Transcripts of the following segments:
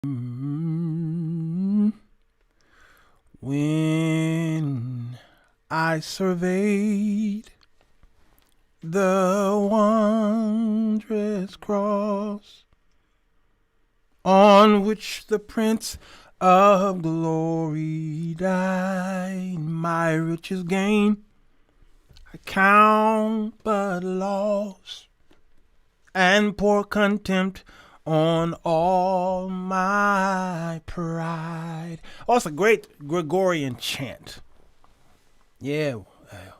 When I surveyed the wondrous cross on which the Prince of Glory died, my richest gain I count but loss, and pour contempt on all my pride. Oh, it's a great Gregorian chant. Yeah,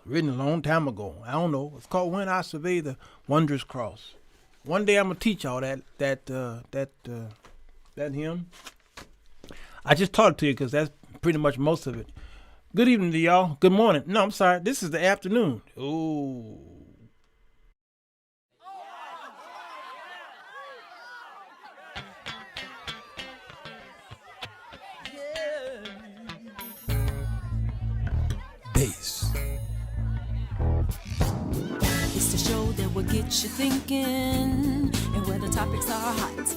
written a long time ago. I don't know. It's called "When I Survey the Wondrous Cross." One day I'm gonna teach y'all that hymn. I just taught it to you because that's pretty much most of it. Good evening to y'all. Good morning. No, I'm sorry. This is the afternoon. Ooh. Bass. It's the show that will get you thinking, and where the topics are hot.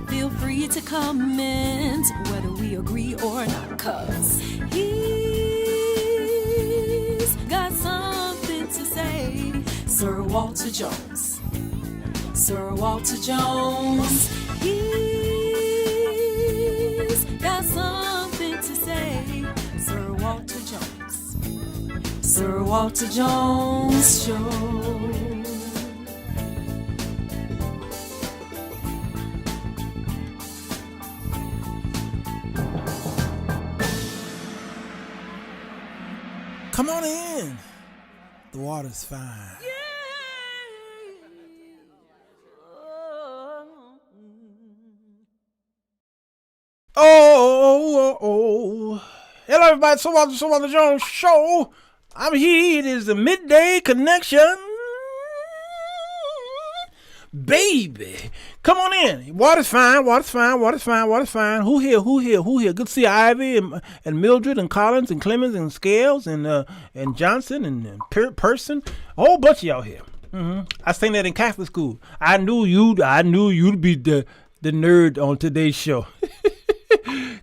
Feel free to comment whether we agree or not, 'cause he's got something to say. Sirwalterj Jones. Sirwalterj Jones. He's got something to say. Sirwalterj Jones. Sirwalterj Jones Show. Come on in. The water's fine. Oh. Hello, everybody. Sirwalterj Jones Show. I'm here. It is the midday connection. Baby. Come on in. Water's fine. Who here? Good to see Ivy and Mildred and Collins and Clemens and Scales and Johnson and Person. A whole bunch of y'all here. I sang that in Catholic school. I knew you'd be the nerd on today's show.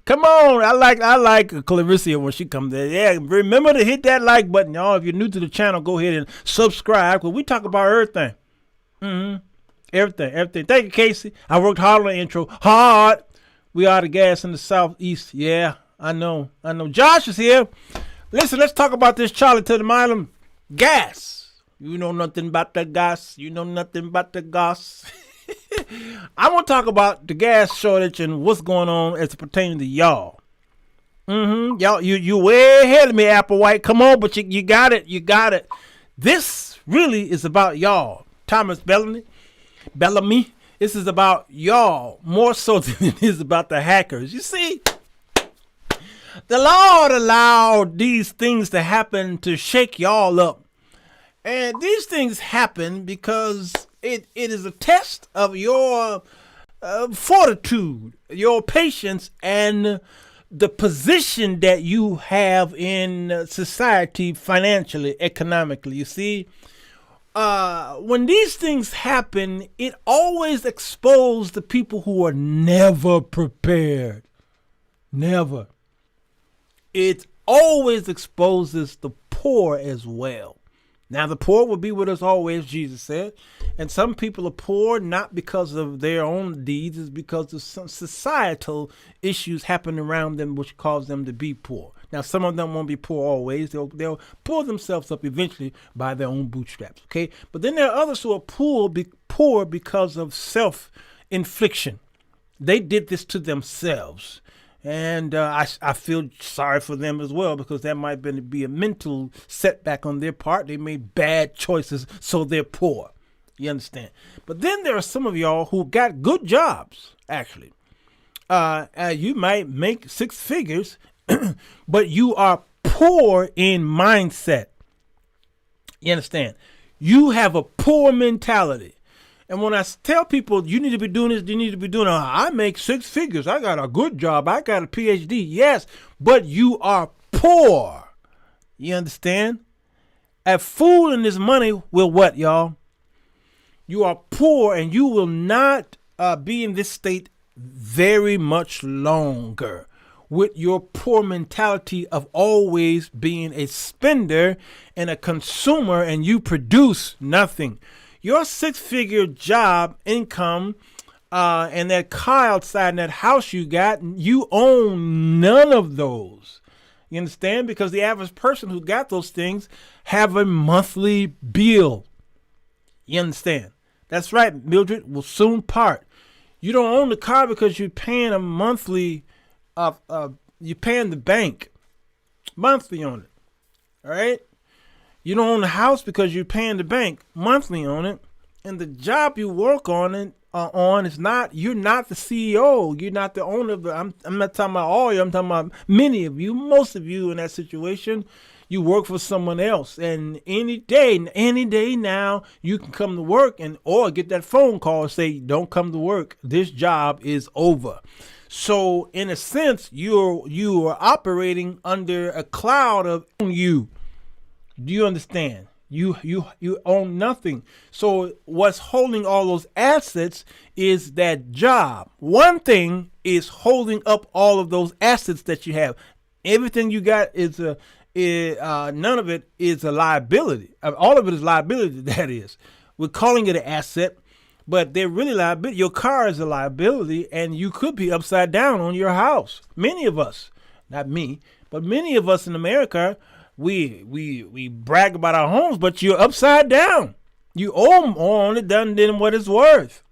Come on, I like Clarissa when she comes there. Yeah, remember to hit that like button, y'all. If you're new to the channel, go ahead and subscribe, because we talk about everything. Everything. Thank you, Casey. I worked hard on the intro. Hard. We are the gas in the southeast. Yeah, I know. Josh is here. Listen, let's talk about this Charlie to the Milam gas. You know nothing about the gas. I want to talk about the gas shortage and what's going on as it pertains to y'all. Y'all, you way ahead of me, Applewhite. Come on, but you got it. This really is about y'all. Thomas Bellamy. This is about y'all more so than it is about the hackers. You see, the Lord allowed these things to happen to shake y'all up. And these things happen because it is a test of your fortitude, your patience, and the position that you have in society financially, economically. You see, when these things happen, it always exposes the people who are never prepared. Never. It always exposes the poor as well. Now, the poor will be with us always, Jesus said. And some people are poor not because of their own deeds, it's because of some societal issues happening around them which cause them to be poor. Now, some of them won't be poor always. They'll pull themselves up eventually by their own bootstraps, okay? But then there are others who are poor because of self-infliction. They did this to themselves. And I feel sorry for them as well, because that might be a mental setback on their part. They made bad choices, so they're poor. You understand? But then there are some of y'all who got good jobs, actually. You might make six figures, but you are poor in mindset. You understand? You have a poor mentality. And when I tell people you need to be doing this, you need to be doing that, I make six figures. I got a good job. I got a PhD. Yes, but you are poor. You understand? A fool in his money will what, y'all? You are poor, and you will not be in this state very much longer with your poor mentality of always being a spender and a consumer, and you produce nothing. Your six-figure job income and that car outside and that house you got, you own none of those. You understand? Because the average person who got those things have a monthly bill. You understand? That's right, Mildred will soon part. You don't own the car because you're paying a monthly, you're paying the bank monthly on it. All right? You don't own the house because you're paying the bank monthly on it. And the job you work on is not, you're not the CEO. You're not the owner of the, I'm not talking about all of you. I'm talking about many of you, most of you in that situation. You work for someone else, and any day now, you can come to work or get that phone call and say, don't come to work. This job is over. So in a sense, you are operating under a cloud of you. Do you understand? You own nothing. So what's holding all those assets is that job. One thing is holding up all of those assets that you have. Everything you got is none of it is a liability. All of it is liability, that is. We're calling it an asset, but they're really liability. Your car is a liability, and you could be upside down on your house. Many of us, not me, but many of us in America, we brag about our homes, but you're upside down. You owe more on it than what it's worth.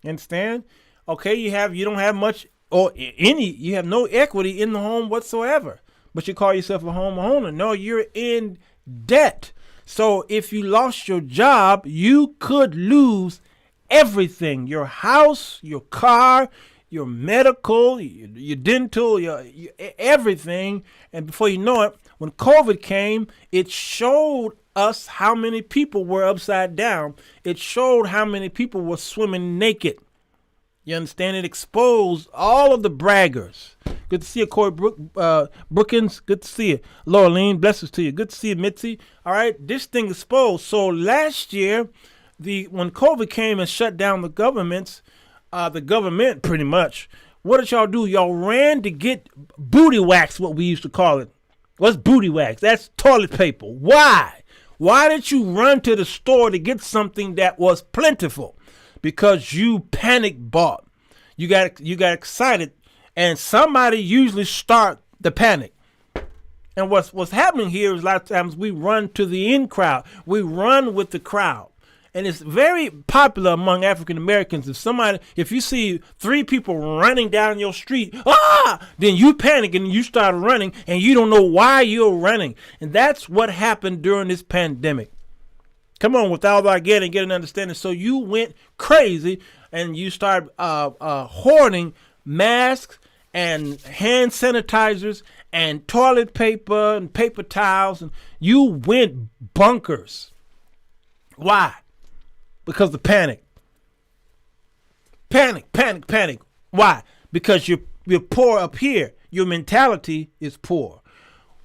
You understand? Okay, you don't have much or any, you have no equity in the home whatsoever. But you call yourself a homeowner. No, you're in debt. So if you lost your job, you could lose everything. Your house, your car, your medical, your dental, your everything. And before you know it, when COVID came, it showed us how many people were upside down. It showed how many people were swimming naked. You understand? It exposed all of the braggers. Good to see you, Corey Brookins. Good to see you. Laureline, blessings to you. Good to see you, Mitzi. All right, this thing exposed. So last year, when COVID came and shut down the government pretty much, what did y'all do? Y'all ran to get booty wax, what we used to call it. What's booty wax? That's toilet paper. Why? Why did you run to the store to get something that was plentiful? Because you panic bought. You got excited. And somebody usually start the panic. And what's happening here is a lot of times we run to the in crowd. We run with the crowd. And it's very popular among African Americans. If you see 3 people running down your street, then you panic and you start running and you don't know why you're running. And that's what happened during this pandemic. Come on, with all that get an understanding. So you went crazy and you started hoarding masks and hand sanitizers and toilet paper and paper towels, and you went bonkers. Why? Because the panic. Panic. Why? Because you're poor up here. Your mentality is poor.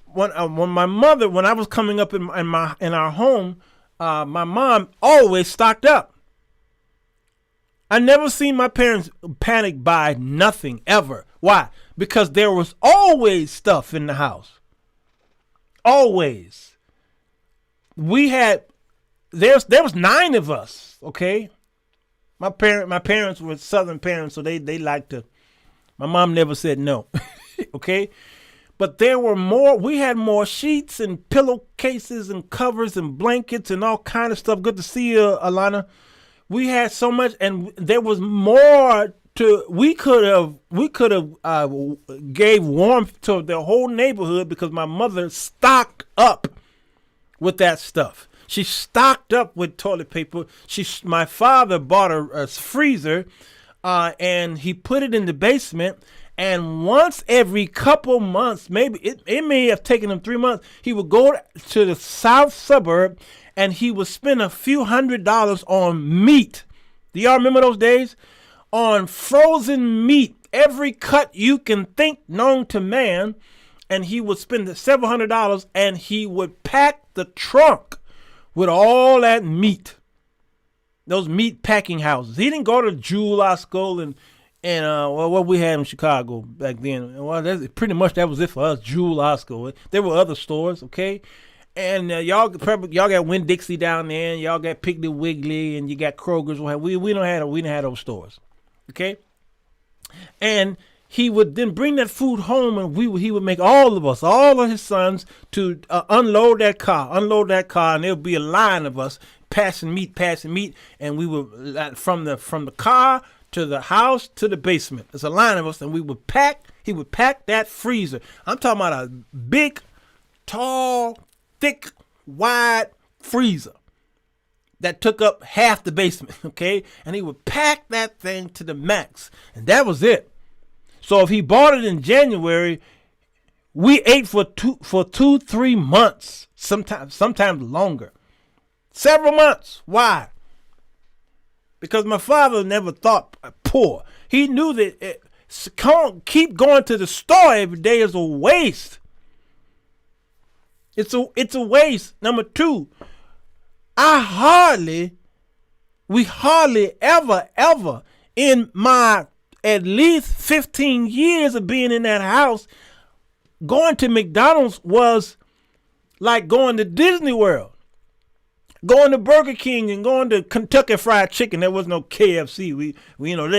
When I was coming up in our home, my mom always stocked up. I never seen my parents panic buy nothing ever. Why? Because there was always stuff in the house. Always. There was 9 of us, okay? My parents were Southern parents, so they liked to. My mom never said no. Okay? But we had more sheets and pillowcases and covers and blankets and all kind of stuff. Good to see you, Alana. We had so much, and there was more we could have gave warmth to the whole neighborhood because my mother stocked up with that stuff. She stocked up with toilet paper. My father bought a freezer, and he put it in the basement. And once every couple months, maybe it may have taken him 3 months, he would go to the south suburb and he would spend a few $100s on meat. Do y'all remember those days? On frozen meat, every cut you can think known to man. And he would spend several $100s and he would pack the trunk with all that meat. Those meat packing houses. He didn't go to Jewel Osco and And what we had in Chicago back then, well, that's pretty much that was it for us. Jewel, Osco. There were other stores, okay. And y'all got Winn-Dixie down there, and y'all got Piggly Wiggly, and you got Kroger's. We didn't have those stores, okay. And he would then bring that food home, and he would make all of his sons, to unload that car, and there would be a line of us passing meat, and we would from the car to the house to the basement. There's a line of us, and he would pack that freezer. I'm talking about a big, tall, thick, wide freezer that took up half the basement, okay? And he would pack that thing to the max, and that was it. So if he bought it in January, we ate for 2-3 months, sometimes longer. Several months. Why? Because my father never thought poor. He knew that keep going to the store every day is a waste. It's a waste. Number two, we hardly ever in my at least 15 years of being in that house, going to McDonald's was like going to Disney World, going to Burger King, and going to Kentucky Fried Chicken. There was no KFC. We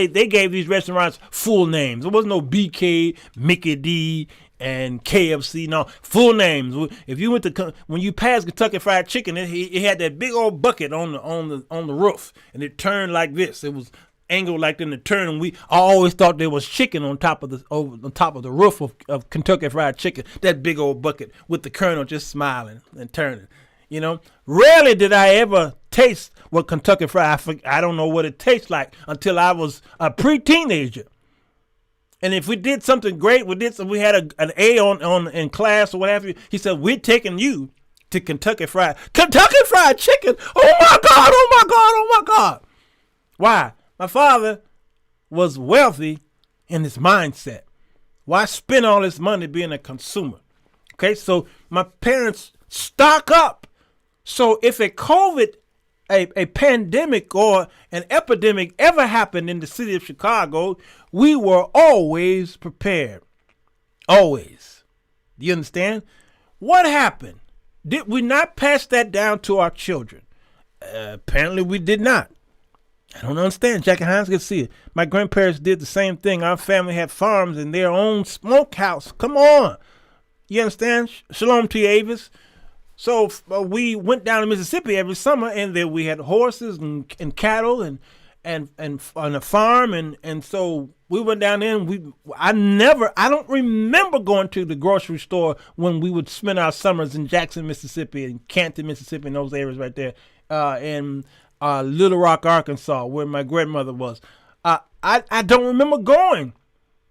they gave these restaurants full names. There was no BK, Mickey D, and KFC. No, full names. If you when you passed Kentucky Fried Chicken, it had that big old bucket on the roof, and it turned like this. It was angled like in the turn, and I always thought there was chicken on top of the roof of Kentucky Fried Chicken. That big old bucket with the colonel just smiling and turning. Rarely did I ever taste what Kentucky Fried. I don't know what it tastes like until I was a pre-teenager. And if we did something great, we had an A in class or whatever. He said, "We're taking you to Kentucky Fried Chicken." Oh my God! Oh my God! Oh my God! Why? My father was wealthy in his mindset. Why spend all this money being a consumer? Okay, so my parents stock up. So if a pandemic or an epidemic ever happened in the city of Chicago, we were always prepared. Always. Do you understand? What happened? Did we not pass that down to our children? Apparently we did not. I don't understand. Jackie Hines can see it. My grandparents did the same thing. Our family had farms and their own smokehouse. Come on. You understand? Shalom to you, Avis. So we went down to Mississippi every summer, and there we had horses and cattle and on a farm, and so we went down there. And I don't remember going to the grocery store when we would spend our summers in Jackson, Mississippi, and Canton, Mississippi, and those areas right there, in Little Rock, Arkansas, where my grandmother was. I don't remember going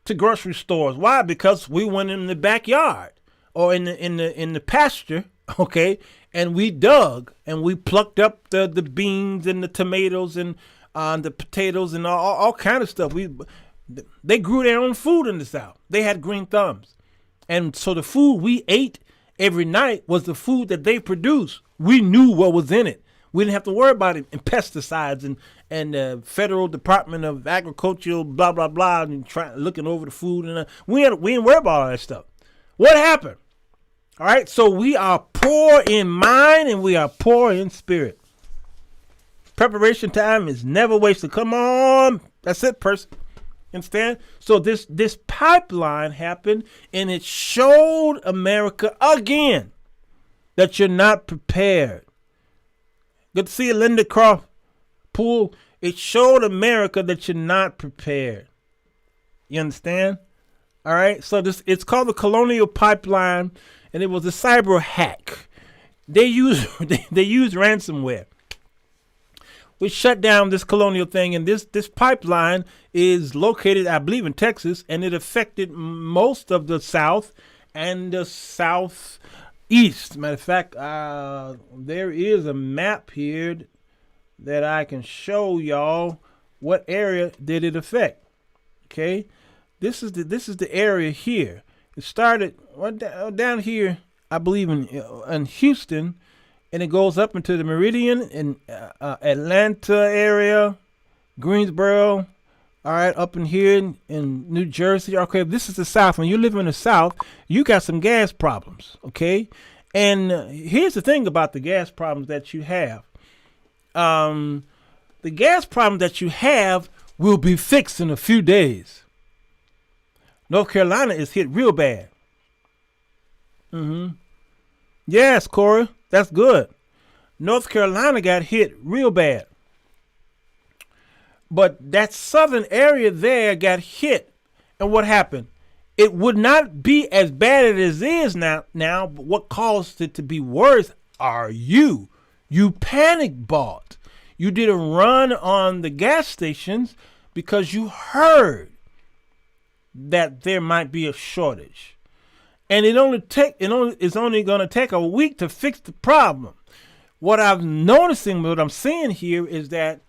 to grocery stores. Why? Because we went in the backyard or in the pasture. Okay, and we dug and we plucked up the beans and the tomatoes and the potatoes and all kind of stuff. They grew their own food in the South. They had green thumbs, and so the food we ate every night was the food that they produced. We knew what was in it. We didn't have to worry about it and pesticides and the Federal Department of Agriculture, blah blah blah, and looking over the food, and we didn't worry about all that stuff. What happened? All right, so we are poor in mind and we are poor in spirit. Preparation time is never wasted. Come on. That's it, person. Understand? So this pipeline happened, and it showed America again that you're not prepared. Good to see you, Linda Croft Poole. It showed America that you're not prepared. You understand? All right, so it's called the Colonial Pipeline. And it was a cyber hack. They used ransomware. We shut down this Colonial thing, and this pipeline is located, I believe, in Texas, and it affected most of the South and the Southeast. Matter of fact, there is a map here that I can show y'all what area did it affect. Okay, this is the area here. It started down here, I believe, in Houston, and it goes up into the Meridian in Atlanta area, Greensboro, all right, up in here in New Jersey. Okay, this is the South. When you live in the South, you got some gas problems, okay? And here's the thing about the gas problems that you have. The gas problem that you have will be fixed in a few days. North Carolina is hit real bad. Yes, Corey, that's good. North Carolina got hit real bad. But that southern area there got hit. And what happened? It would not be as bad as it is now, but what caused it to be worse are you. You panic bought. You did a run on the gas stations because you heard that there might be a shortage. And it's only going to take a week to fix the problem. What I'm seeing here is that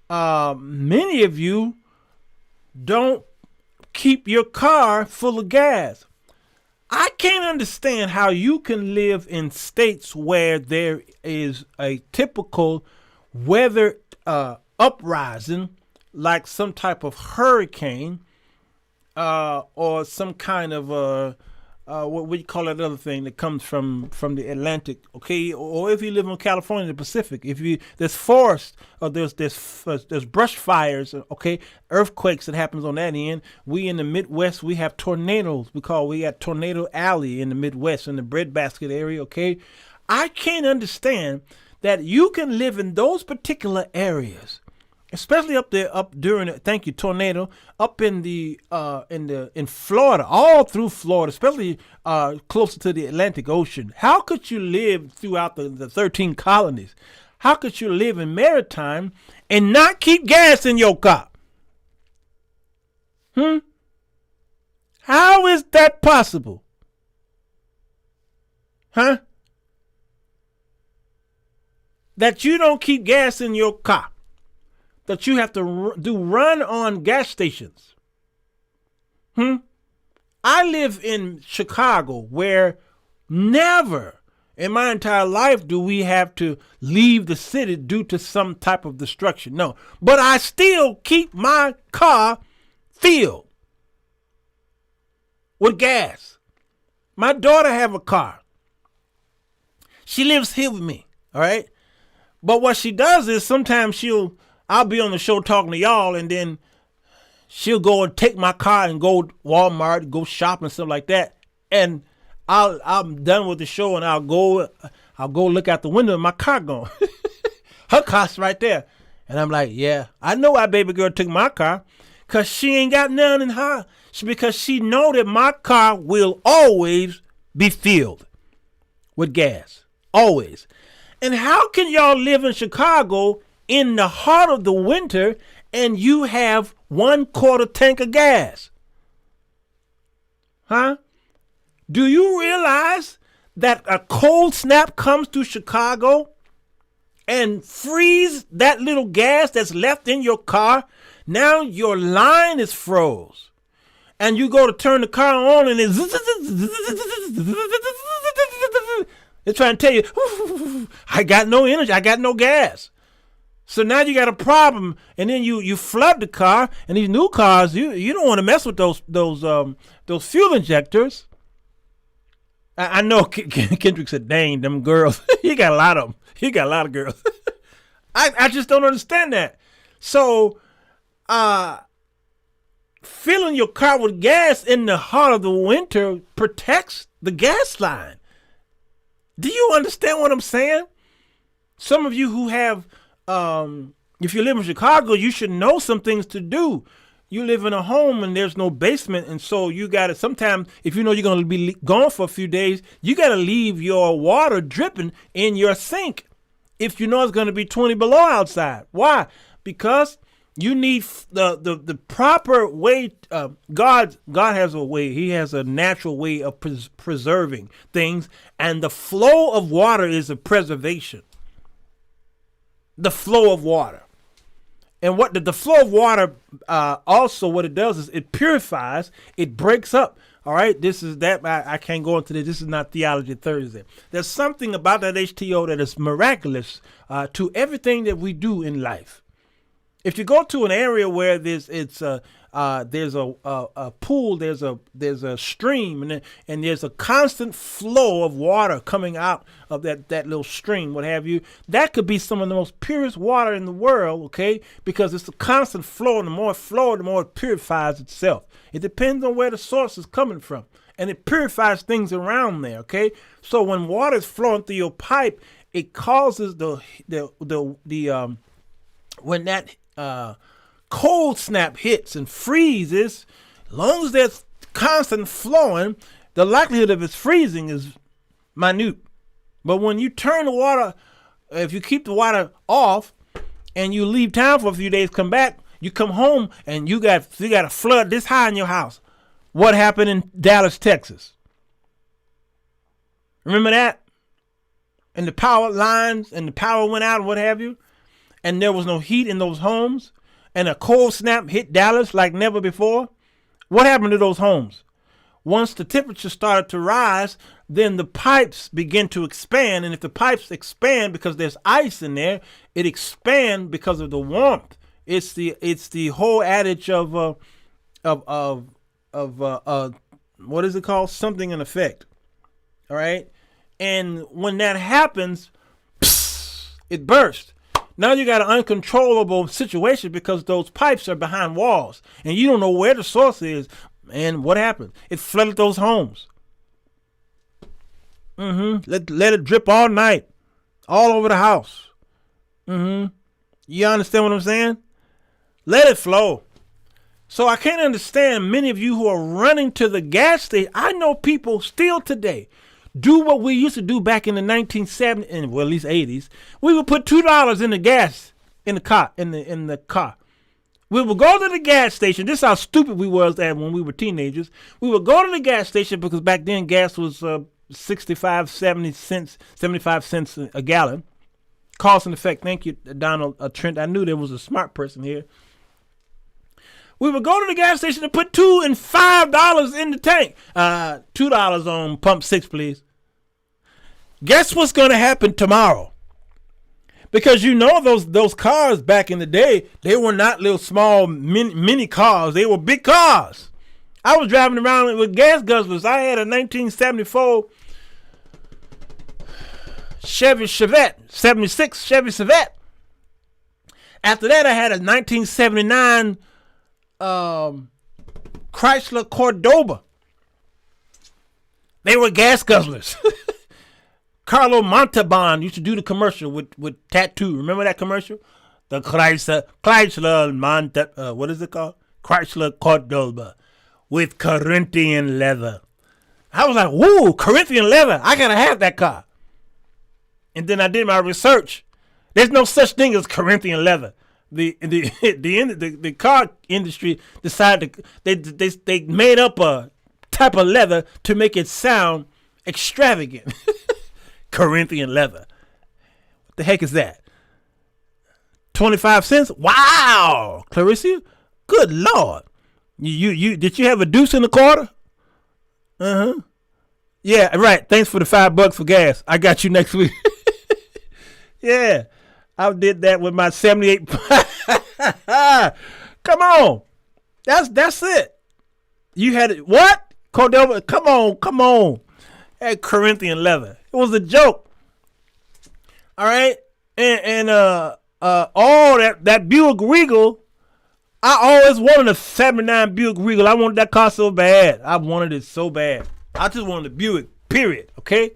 many of you don't keep your car full of gas. I can't understand how you can live in states where there is a typical weather uprising, like some type of hurricane or some kind of what we call that other thing that comes from the Atlantic, okay? Or if you live in California, the Pacific, there's forest or there's brush fires, okay? Earthquakes that happens on that end. We in the Midwest, we have tornadoes. We got Tornado Alley in the Midwest in the breadbasket area, okay? I can't understand that you can live in those particular areas, especially up there, tornado, up in in Florida, all through Florida, especially closer to the Atlantic Ocean. How could you live throughout the 13 colonies? How could you live in maritime and not keep gas in your car? How is that possible? That you don't keep gas in your car. That you have to run on gas stations. I live in Chicago, where never in my entire life do we have to leave the city due to some type of destruction. No, but I still keep my car filled with gas. My daughter have a car. She lives here with me, all right? But what she does is sometimes I'll be on the show talking to y'all, and then she'll go and take my car and go to Walmart, go shopping and stuff like that. And I'm done with the show, and I'll go look out the window and my car gone. Her car's right there. And I'm like, yeah, I know why baby girl took my car, because she ain't got none in her. Because she know that my car will always be filled with gas. Always. And how can y'all live in Chicago in the heart of the winter and you have 1/4 tank of gas? Do you realize that a cold snap comes to Chicago and freeze that little gas that's left in your car? Now your line is froze. And you go to turn the car on and it's trying to tell you, I got no energy, I got no gas. So now you got a problem, and then you flood the car. And these new cars, you don't want to mess with those fuel injectors. I know Kendrick said, "Dang, them girls." He got a lot of them. He got a lot of girls. I just don't understand that. So, filling your car with gas in the heart of the winter protects the gas line. Do you understand what I'm saying? Some of you who have, if you live in Chicago, you should know some things to do. You live in a home and there's no basement, and so you got to, sometimes if you know you're going to be gone for a few days, you got to leave your water dripping in your sink if you know it's going to be 20 below outside. Why? Because you need the proper way. God has a way. He has a natural way of preserving things, and the flow of water is a preservation. The flow of water. And what the flow of water also what it does is it purifies, it breaks up. All right, this is that. I can't go into this. This is not Theology Thursday. There's something about that H2O that is miraculous to everything that we do in life. If you go to an area where there's a pool, there's a stream, and there's a constant flow of water coming out of that little stream, what have you, that could be some of the most purest water in the world, okay? Because it's a constant flow, and the more it flows, the more it purifies itself. It depends on where the source is coming from, and it purifies things around there, okay? So when water is flowing through your pipe, it causes when that cold snap hits and freezes, as long as there's constant flowing, the likelihood of its freezing is minute. But when you turn the water, if you keep the water off and you leave town for a few days, come back, you come home and you got a flood this high in your house. What happened in Dallas, Texas? Remember that? And the power lines and the power went out and what have you? And there was no heat in those homes, and a cold snap hit Dallas like never before. What happened to those homes? Once the temperature started to rise, then the pipes begin to expand, and if the pipes expand because there's ice in there, it expands because of the warmth. It's the whole adage of what is it called? Something in effect. All right, and when that happens, it bursts. Now you got an uncontrollable situation because those pipes are behind walls and you don't know where the source is. And what happened? It flooded those homes. Let it drip all night, all over the house. You understand what I'm saying? Let it flow. So I can't understand many of you who are running to the gas station. I know people still today do what we used to do back in the 1970s, and well, at least 80s. We would put $2 in the gas in the car. We would go to the gas station. This is how stupid we was at when we were teenagers. We would go to the gas station because back then gas was 65, 70 cents, 75 cents a gallon. Cause and effect. Thank you, Donald Trent. I knew there was a smart person here. We would go to the gas station and put $2 and $5 in the tank. $2 on pump 6, please. Guess what's going to happen tomorrow? Because you know those cars back in the day, they were not little small mini cars. They were big cars. I was driving around with gas guzzlers. I had a 1974 Chevy Chevette, 76 Chevy Chevette. After that, I had a 1979 Chrysler Cordoba. They were gas guzzlers. Carlo Montalban used to do the commercial with Tattoo. Remember that commercial? The Chrysler what is it called? Chrysler Cordoba with Corinthian leather. I was like, woo, Corinthian leather. I gotta have that car. And then I did my research. There's no such thing as Corinthian leather. The car industry decided they made up a type of leather to make it sound extravagant. Corinthian leather. What the heck is that? 25 cents? Wow, Clarissa, good Lord. You did you have a deuce in the quarter? Yeah, right. Thanks for the $5 for gas. I got you next week. Yeah. I did that with my 78. Come on. That's it. You had it. What? Cordova, come on. That Corinthian leather. It was a joke. All right. And all that Buick Regal, I always wanted a 79 Buick Regal. I wanted that car so bad. I wanted it so bad. I just wanted a Buick, period. Okay.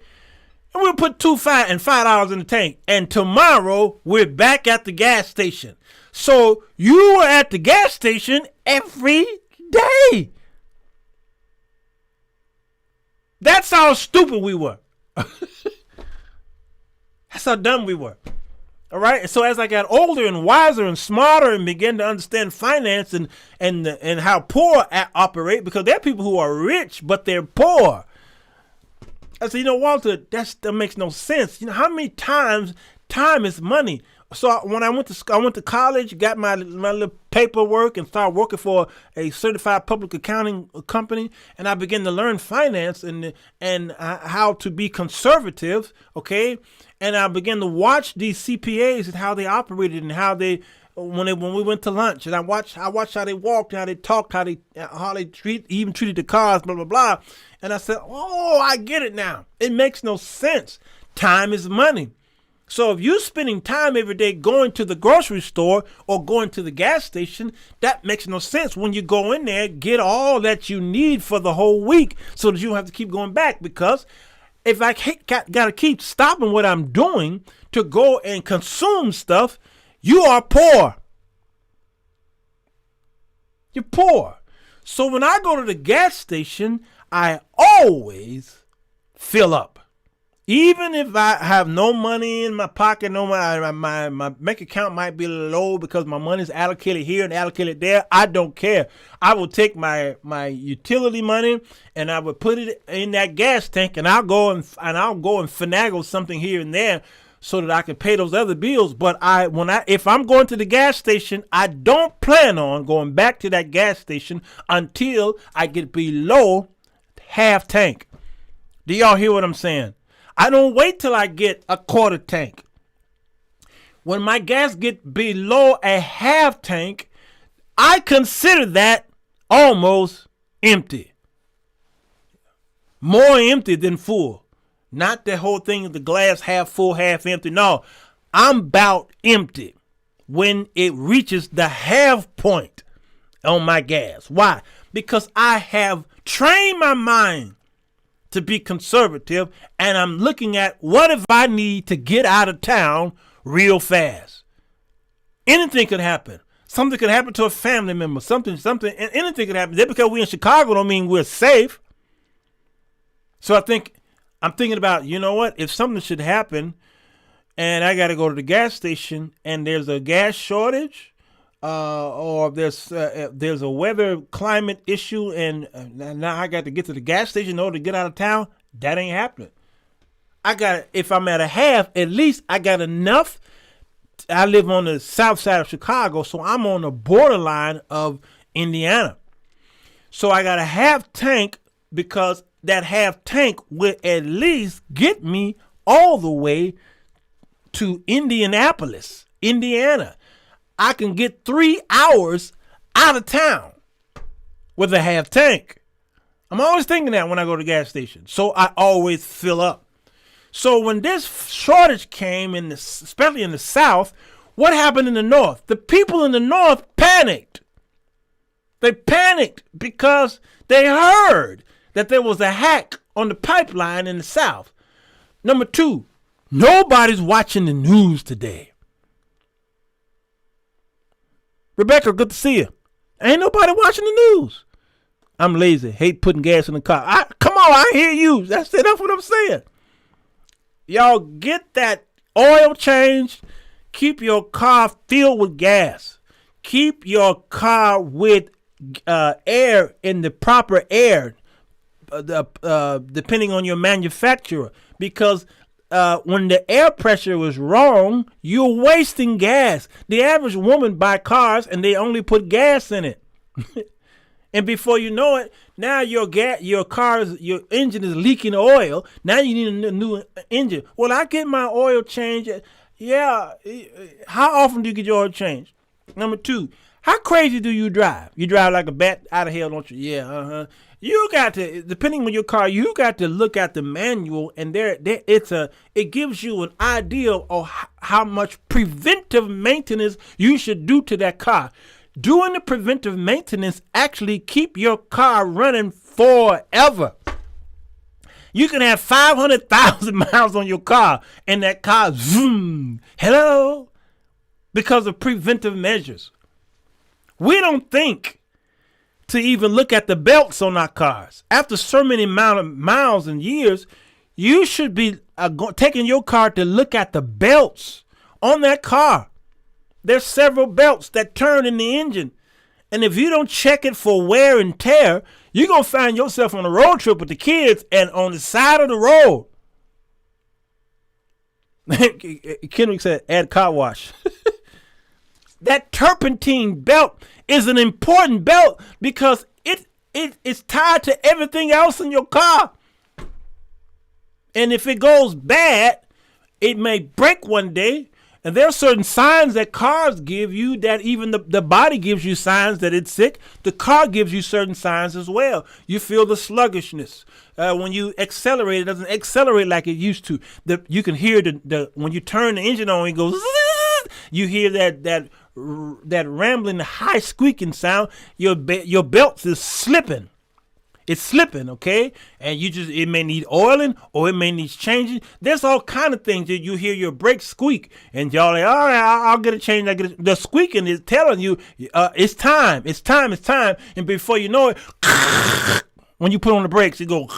And we'll put $2 and $5 in the tank. And tomorrow we're back at the gas station. So you were at the gas station every day. That's how stupid we were. That's how dumb we were. All right. And so as I got older and wiser and smarter and began to understand finance and how poor operate, because there are people who are rich, but they're poor. I said, Walter, that makes no sense. How many times time is money? So when I went to college, got my little paperwork and started working for a certified public accounting company, and I began to learn finance and how to be conservative, okay? And I began to watch these CPAs and how they operated and how they when we went to lunch, and I watched how they walked, how they talked, how they treated the cars, blah blah blah. And I said, oh, I get it now. It makes no sense. Time is money. So if you're spending time every day going to the grocery store or going to the gas station, that makes no sense. When you go in there, get all that you need for the whole week so that you don't have to keep going back. Because if I got to keep stopping what I'm doing to go and consume stuff, you are poor. You're poor. So when I go to the gas station, I always fill up. Even if I have no money in my pocket, my bank account might be low because my money's allocated here and allocated there, I don't care. I will take my utility money and I would put it in that gas tank, and I'll go and finagle something here and there so that I can pay those other bills. But if I'm going to the gas station, I don't plan on going back to that gas station until I get below half tank. Do y'all hear what I'm saying? I don't wait till I get a quarter tank. When my gas get below a half tank, I consider that almost empty. More empty than full. Not the whole thing of the glass half full, half empty. No, I'm about empty when it reaches the half point on my gas. Why? Because I have trained my mind to be conservative, and I'm looking at what if I need to get out of town real fast. Anything could happen. Something could happen to a family member. Something, and anything could happen. Just because we're in Chicago don't mean we're safe. So I'm thinking about, you know what? If something should happen and I got to go to the gas station and there's a gas shortage, or there's a weather climate issue, and now I got to get to the gas station in order to get out of town, that ain't happening. If I'm at a half, at least I got enough. I live on the south side of Chicago, so I'm on the borderline of Indiana. So I got a half tank, because that half tank will at least get me all the way to Indianapolis, Indiana. I can get 3 hours out of town with a half tank. I'm always thinking that when I go to the gas station. So I always fill up. So when this shortage came, especially in the South, what happened in the North? The people in the North panicked. They panicked because they heard that there was a hack on the pipeline in the South. Number two, nobody's watching the news today. Rebecca, good to see you. Ain't nobody watching the news. I'm lazy. Hate putting gas in the car. Come on, I hear you. That's what I'm saying. Y'all get that oil changed. Keep your car filled with gas. Keep your car with air in the proper air, depending on your manufacturer. Because when the air pressure is wrong, you're wasting gas. The average woman buy cars and they only put gas in it. And before you know it, now your engine is leaking oil. Now you need a new engine. Well, I get my oil changed. Yeah. How often do you get your oil changed? Number two, how crazy do you drive? You drive like a bat out of hell, don't you? Yeah, You got to, depending on your car, you got to look at the manual, and it gives you an idea of how much preventive maintenance you should do to that car. Doing the preventive maintenance actually keep your car running forever. You can have 500,000 miles on your car, and that car, zoom, hello, because of preventive measures. We don't think to even look at the belts on our cars. After so many amount of miles and years, you should be taking your car to look at the belts on that car. There's several belts that turn in the engine. And if you don't check it for wear and tear, you're going to find yourself on a road trip with the kids and on the side of the road. Kendrick said, add car wash. That turpentine belt is an important belt because it's tied to everything else in your car. And if it goes bad, it may break one day. And there are certain signs that cars give you that even the body gives you signs that it's sick. The car gives you certain signs as well. You feel the sluggishness. When you accelerate, it doesn't accelerate like it used to. You can hear the when you turn the engine on, it goes. You hear that rambling, high squeaking sound. Your belt is slipping. It's slipping, okay? And it may need oiling or it may need changing. There's all kind of things that you hear your brakes squeak and y'all like, all right, I'll get it changed. The squeaking is telling you it's time. And before you know it, when you put on the brakes, it goes.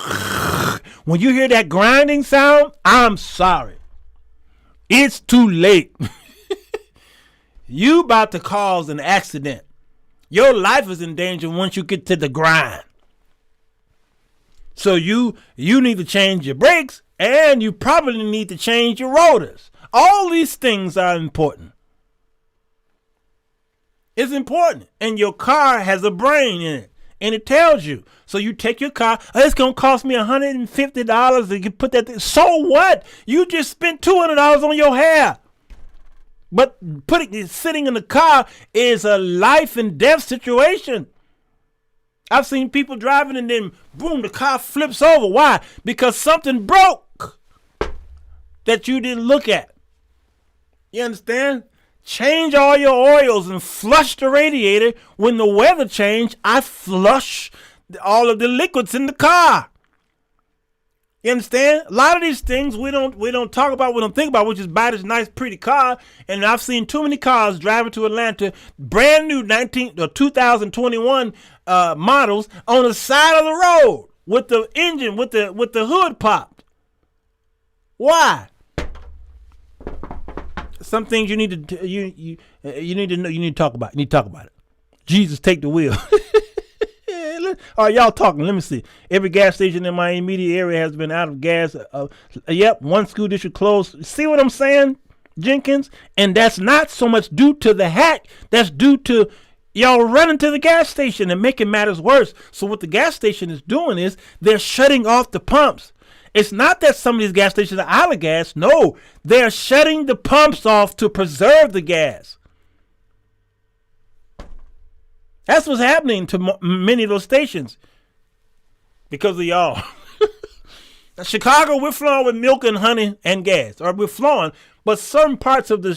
When you hear that grinding sound, I'm sorry. It's too late. You about to cause an accident. Your life is in danger once you get to the grind. So you need to change your brakes and you probably need to change your rotors. All these things are important. It's important. And your car has a brain in it. And it tells you. So you take your car, it's going to cost me $150 to put that thing. So what? You just spent $200 on your hair. But sitting in the car is a life and death situation. I've seen people driving and then boom, the car flips over. Why? Because something broke that you didn't look at. You understand? Change all your oils and flush the radiator. When the weather change, I flush all of the liquids in the car. You understand? A lot of these things we don't talk about, we don't think about, which is buy this nice, pretty car. And I've seen too many cars driving to Atlanta, brand new 2021 models on the side of the road with the engine, with the hood popped. Why? Some things you need to you need to know. You need to talk about. You need to talk about it. Jesus, take the wheel. All right, y'all talking. Let me see. Every gas station in my immediate area has been out of gas. Yep, one school district closed. See what I'm saying, Jenkins? And that's not so much due to the hack. That's due to y'all running to the gas station and making matters worse. So what the gas station is doing is they're shutting off the pumps. It's not that some of these gas stations are out of gas. No, they're shutting the pumps off to preserve the gas. That's what's happening to many of those stations because of y'all. Chicago, we're flowing with milk and honey and gas, or we're flowing, but certain parts of the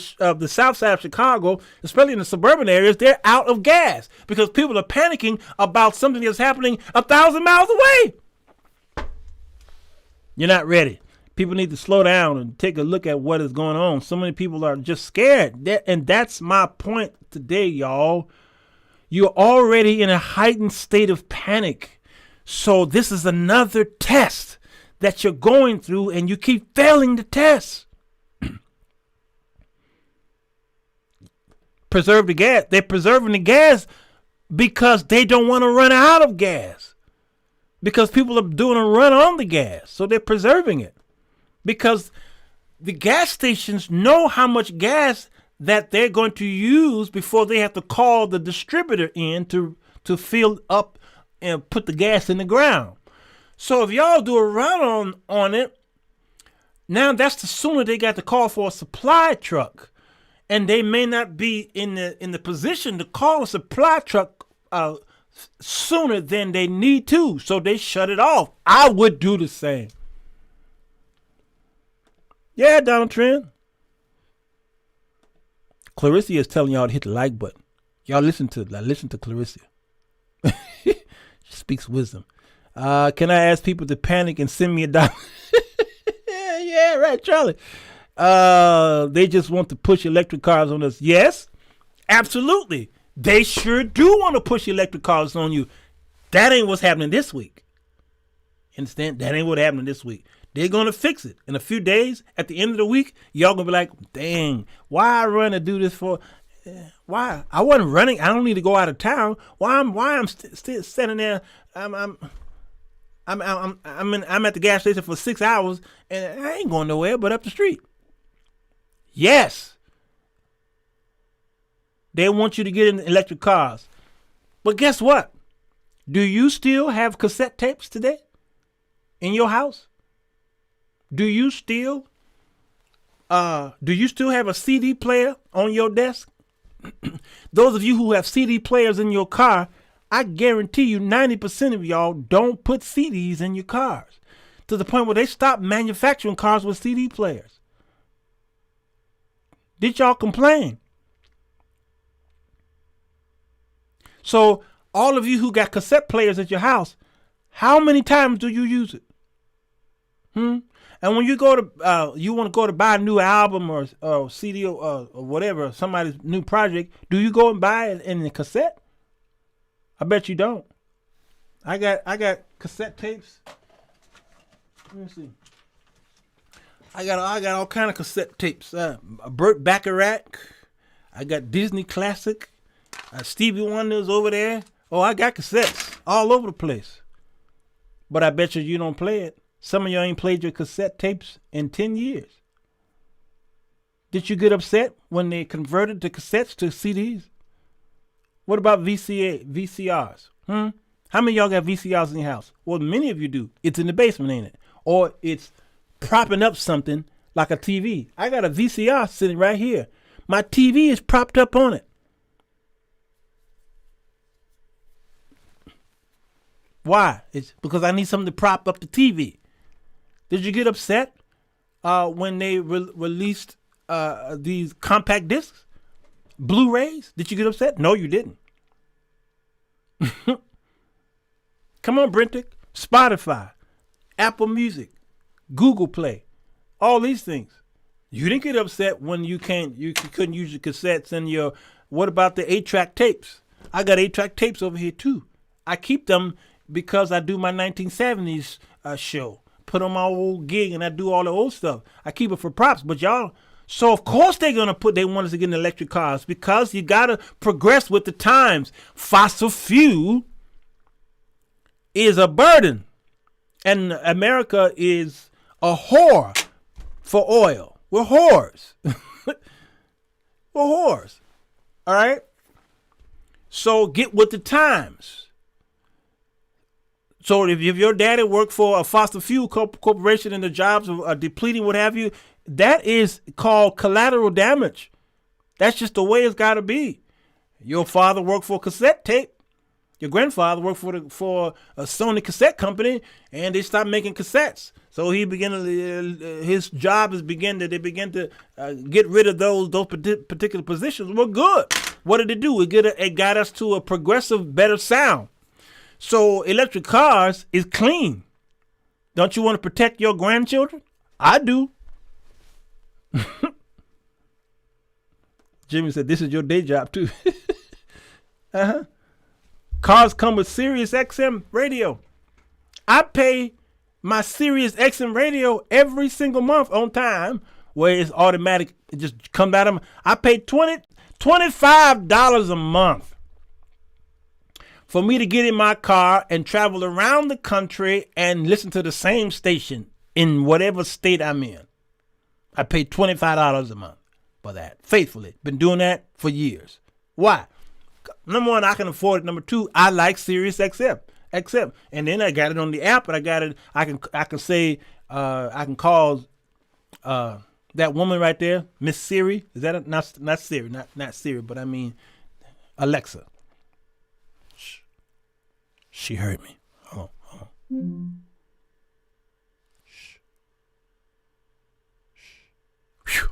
south side of Chicago, especially in the suburban areas, they're out of gas because people are panicking about something that's happening 1,000 miles away. You're not ready. People need to slow down and take a look at what is going on. So many people are just scared. And that's my point today, y'all. You're already in a heightened state of panic. So this is another test that you're going through and you keep failing the test. Preserve the gas. They're preserving the gas because they don't want to run out of gas. Because people are doing a run on the gas. So they're preserving it. Because the gas stations know how much gas that they're going to use before they have to call the distributor in to fill up and put the gas in the ground. So if y'all do a run on it, now that's the sooner they got to call for a supply truck. And they may not be in the position to call a supply truck sooner than they need to. So they shut it off. I would do the same. Yeah, Donald Trent. Clarissa is telling y'all to hit the like button. Y'all listen to Clarissa. She speaks wisdom. Can I ask people to panic and send me $1? Yeah, right, Charlie. They just want to push electric cars on us. Yes, absolutely. They sure do want to push electric cars on you. That ain't what's happening this week. Understand? That ain't what's happening this week. They're going to fix it. In a few days, at the end of the week, y'all going to be like, dang, why I run to do this for? Why? I wasn't running. I don't need to go out of town. Why I'm still sitting there? I'm at the gas station for 6 hours, and I ain't going nowhere but up the street. Yes. They want you to get in electric cars. But guess what? Do you still have cassette tapes today in your house? Do you still Do you still have a CD player on your desk? Those of you who have CD players in your car, I guarantee you 90% of y'all don't put CDs in your cars, to the point where they stopped manufacturing cars with CD players. Did y'all complain? So all of you who got cassette players at your house, how many times do you use it? And when you go to, you want to go to buy a new album or CD or whatever, somebody's new project, do you go and buy it in the cassette? I bet you don't. I got cassette tapes. Let me see. I got all kind of cassette tapes. Burt Bacharach. I got Disney Classic. Stevie Wonder's over there. Oh, I got cassettes all over the place. But I bet you don't play it. Some of y'all ain't played your cassette tapes in 10 years. Did you get upset when they converted the cassettes to CDs? What about VCRs? How many of y'all got VCRs in your house? Well, many of you do. It's in the basement, ain't it? Or it's propping up something like a TV. I got a VCR sitting right here. My TV is propped up on it. Why? It's because I need something to prop up the TV. Did you get upset when they released these compact discs? Blu-rays? Did you get upset? No, you didn't. Come on, Brentic. Spotify, Apple Music, Google Play, all these things. You didn't get upset when you couldn't use your cassettes and your, what about the 8-track tapes? I got 8-track tapes over here too. I keep them because I do my 1970s show. Put on my old gig and I do all the old stuff. I keep it for props, but y'all, so of course they want us to get in electric cars because you got to progress with the times. Fossil fuel is a burden and America is a whore for oil. We're whores. We're whores. All right. So get with the times. So if your daddy worked for a fossil fuel corporation and the jobs are depleting, what have you, that is called collateral damage. That's just the way it's got to be. Your father worked for a cassette tape. Your grandfather worked for a Sony cassette company, and they stopped making cassettes. So he began his job is they begin to get rid of those particular positions. Well, good. What did it do? It got us to a progressive, better sound. So electric cars is clean. Don't you want to protect your grandchildren? I do. Jimmy said, this is your day job too. Cars come with Sirius XM radio. I pay my Sirius XM radio every single month on time, where it's automatic. It just comes out of I pay $25 a month for me to get in my car and travel around the country and listen to the same station in whatever state I'm in. I pay $25 a month for that. Faithfully. Been doing that for years. Why? Number one, I can afford it. Number two, I like Sirius XM. And then I got it on the app, and I got it. I can say I can call that woman right there, Miss Siri. Is that not Siri? Not Siri, but I mean Alexa. She heard me. Hold on. Shh.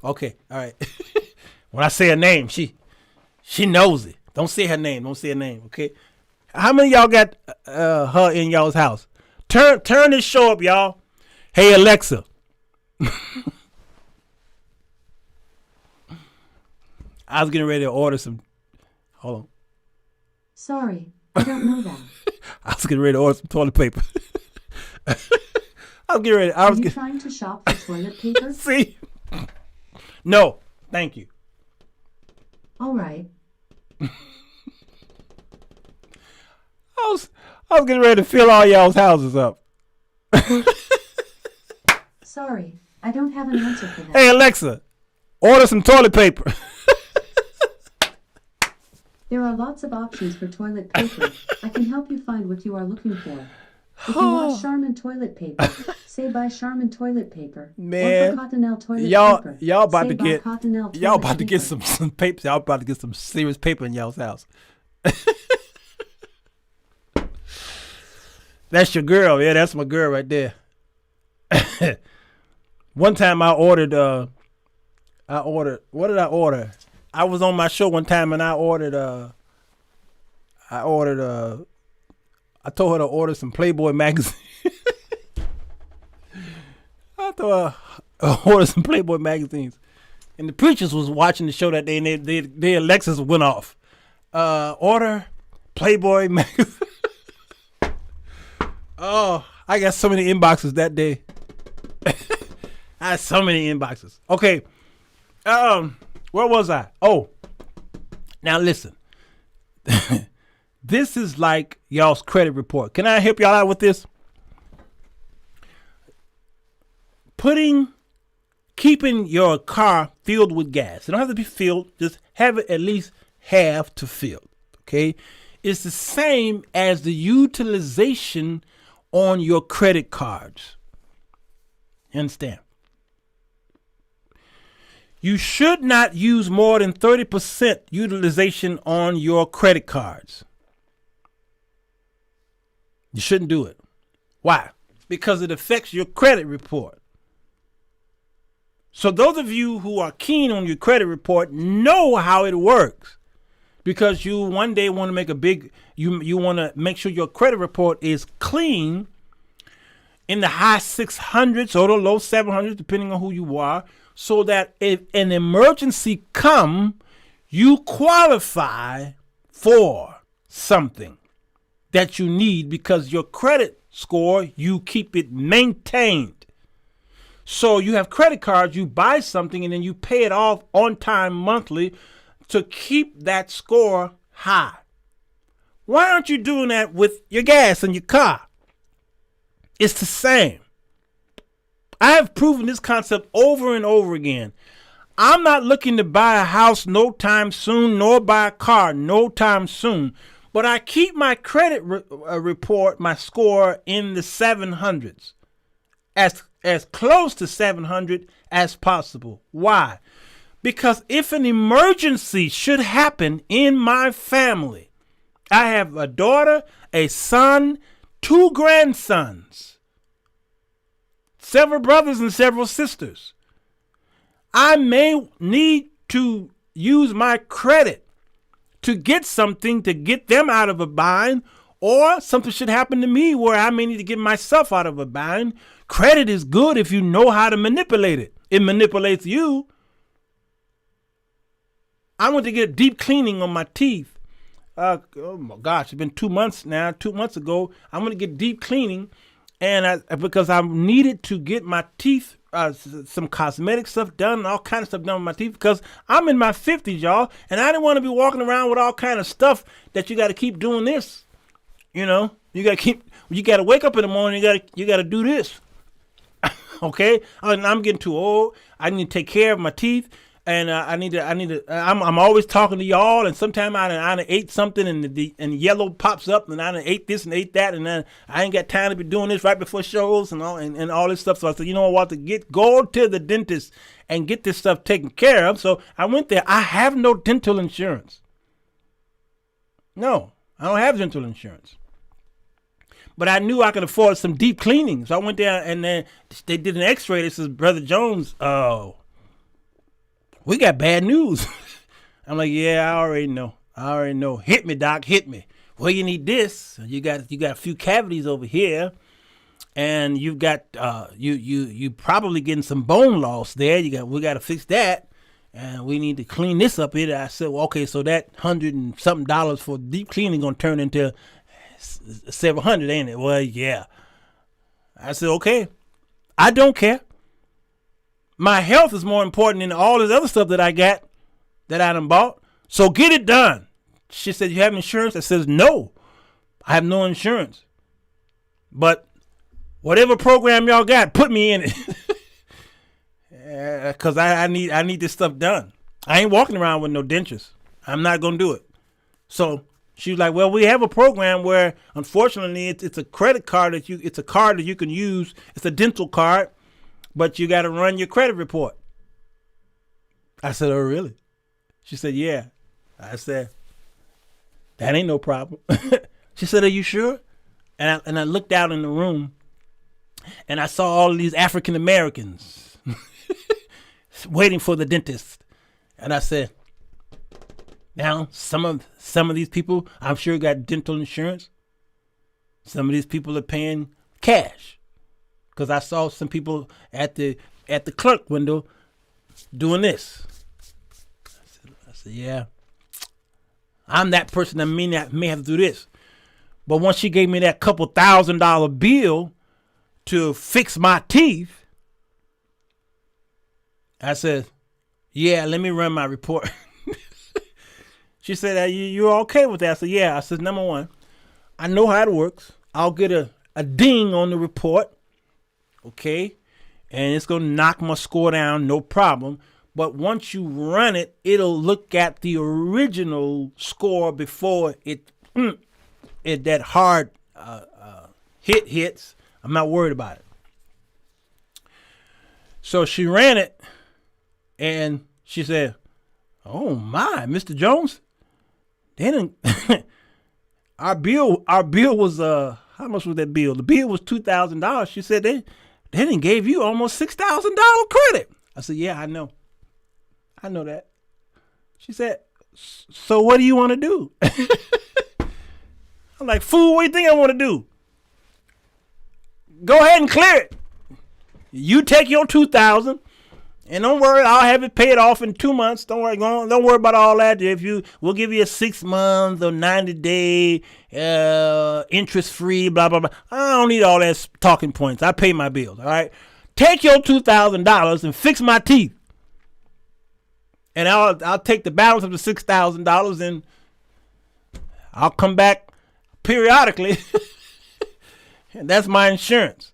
Okay, all right. When I say her name, she knows it. Don't say her name. Okay. How many of y'all got her in y'all's house? Turn this show up, y'all. Hey, Alexa. I was getting ready to order some. Hold on. Sorry, I don't know that. I was getting ready to order some toilet paper. I was getting ready. Are you trying to shop for toilet paper? See? No, thank you. All right. I was getting ready to fill all y'all's houses up. Sorry, I don't have an answer for that. Hey, Alexa, order some toilet paper. There are lots of options for toilet paper. I can help you find what you are looking for. If you want Charmin toilet paper, say buy Charmin toilet paper. Man, Or for Colonial toilet paper. y'all about say to buy get Colonial y'all toilet about to get paper. some paper. Y'all about to get some serious paper in y'all's house. That's your girl. Yeah, that's my girl right there. One time I ordered, what did I order? I was on my show one time and I told her to order some Playboy magazine. I told her order some Playboy magazines. And the preachers was watching the show that day and their Alexis went off. Order Playboy magazine. Oh, I got so many inboxes that day. I had so many inboxes. Okay. Where was I? Oh, now listen. This is like y'all's credit report. Can I help y'all out with this? Keeping your car filled with gas. It don't have to be filled. Just have it at least half to fill. Okay. It's the same as the utilization on your credit cards. You understand? You should not use more than 30% utilization on your credit cards. You shouldn't do it. Why? Because it affects your credit report. So those of you who are keen on your credit report know how it works. Because you one day want to make you want to make sure your credit report is clean in the high 600s or the low 700s, depending on who you are, so that if an emergency come, you qualify for something that you need because your credit score, you keep it maintained. So you have credit cards, you buy something and then you pay it off on time monthly to keep that score high. Why aren't you doing that with your gas in your car? It's the same. I have proven this concept over and over again. I'm not looking to buy a house no time soon, nor buy a car no time soon. But I keep my credit report, my score in the 700s, as close to 700 as possible. Why? Because if an emergency should happen in my family, I have a daughter, a son, 2 grandsons, several brothers and several sisters. I may need to use my credit to get something to get them out of a bind, or something should happen to me where I may need to get myself out of a bind. Credit is good if you know how to manipulate it. It manipulates you. I went to get deep cleaning on my teeth. Oh my gosh, it's been 2 months now. 2 months ago, I'm going to get deep cleaning, and because I needed to get my teeth, some cosmetic stuff done, and all kind of stuff done with my teeth, because I'm in my 50s, y'all, and I didn't want to be walking around with all kind of stuff that you got to keep doing this. You know, you got to wake up in the morning. You got to do this. Okay, I'm getting too old. I need to take care of my teeth. And I'm always talking to y'all, and sometimes I ate something and yellow pops up, and I ate this and ate that, and then I ain't got time to be doing this right before shows and all this stuff. So I said, you know what, go to the dentist and get this stuff taken care of. So I went there. I have no dental insurance. No, I don't have dental insurance. But I knew I could afford some deep cleaning. So I went there, and then they did an x-ray. This is Brother Jones. Oh, we got bad news. I'm like, yeah, I already know. Hit me, doc, hit me. Well, you need this. You got a few cavities over here, and you've got you probably getting some bone loss there. We got to fix that, and we need to clean this up here. I said, well, okay, so that $100 and something for deep cleaning gonna turn into several hundred, ain't it? Well, yeah. I said, okay, I don't care. My health is more important than all this other stuff that I got, that I done bought. So get it done. She said, you have insurance? I says, no, I have no insurance. But whatever program y'all got, put me in it. Because I need this stuff done. I ain't walking around with no dentures. I'm not going to do it. So She was like, well, we have a program where, unfortunately, it's a credit card it's a card that you can use. It's a dental card, but you got to run your credit report. I said, oh, really? She said, yeah. I said, that ain't no problem. She said, are you sure? And I looked out in the room, and I saw all of these African Americans waiting for the dentist. And I said, now, some of these people, I'm sure, got dental insurance. Some of these people are paying cash, because I saw some people at the clerk window doing this. I said, yeah, I'm that person that may have to do this. But once she gave me that couple $1,000 bill to fix my teeth, I said, yeah, let me run my report. She said, you're okay with that? I said, yeah. I said, number one, I know how it works. I'll get a ding on the report, okay? And it's going to knock my score down, no problem. But once you run it, it'll look at the original score before that hard hit hits. I'm not worried about it. So she ran it, and she said, oh my, Mr. Jones, they didn't our bill was how much was that bill? The bill was $2,000. She said they didn't gave you almost $6,000 credit. I said, yeah, I know that. She said, so what do you want to do? I'm like, fool, what do you think I want to do? Go ahead and clear it. You take your $2,000. And don't worry, I'll have it paid off in 2 months. Don't worry about all that. We'll give you a 6 month or 90-day interest free, blah blah blah. I don't need all that talking points. I pay my bills. All right, take your $2,000 and fix my teeth, and I'll take the balance of the $6,000 and I'll come back periodically, and that's my insurance.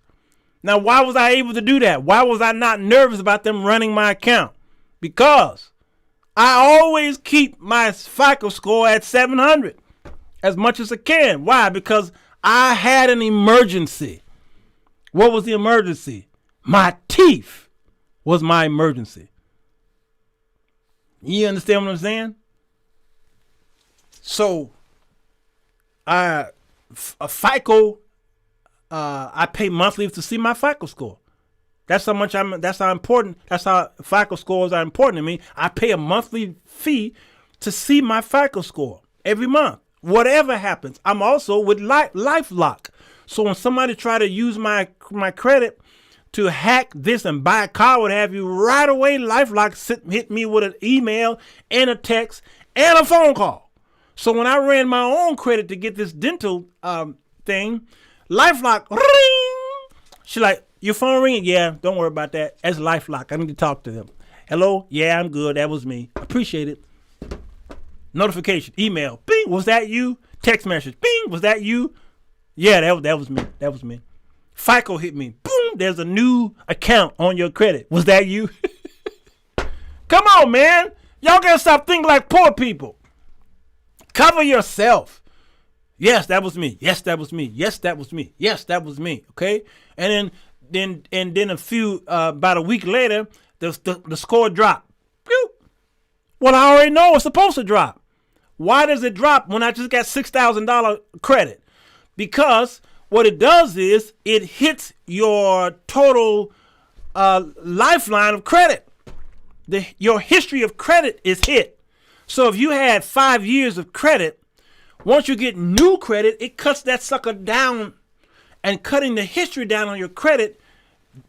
Now, why was I able to do that? Why was I not nervous about them running my account? Because I always keep my FICO score at 700 as much as I can. Why? Because I had an emergency. What was the emergency? My teeth was my emergency. You understand what I'm saying? So, a FICO, I pay monthly to see my FICO score. That's how important. That's how FICO scores are important to me. I pay a monthly fee to see my FICO score every month. Whatever happens, I'm also with LifeLock. So when somebody try to use my credit to hack this and buy a car, what have you, right away, LifeLock hit me with an email and a text and a phone call. So when I ran my own credit to get this dental thing, LifeLock, ring. She like, your phone ringing? Yeah, don't worry about that. That's LifeLock. I need to talk to them. Hello? Yeah, I'm good. That was me. Appreciate it. Notification, email. Bing, was that you? Text message. Bing, was that you? Yeah, that was me. That was me. FICO hit me. Boom, there's a new account on your credit. Was that you? Come on, man. Y'all gotta stop thinking like poor people. Cover yourself. Yes, that was me. Yes, that was me. Yes, that was me. Yes, that was me. Okay, and then a few about a week later, the score dropped. Well, I already know it's supposed to drop. Why does it drop when I just got $6,000 credit? Because what it does is it hits your total lifeline of credit. Your history of credit is hit. So if you had 5 years of credit, once you get new credit, it cuts that sucker down, and cutting the history down on your credit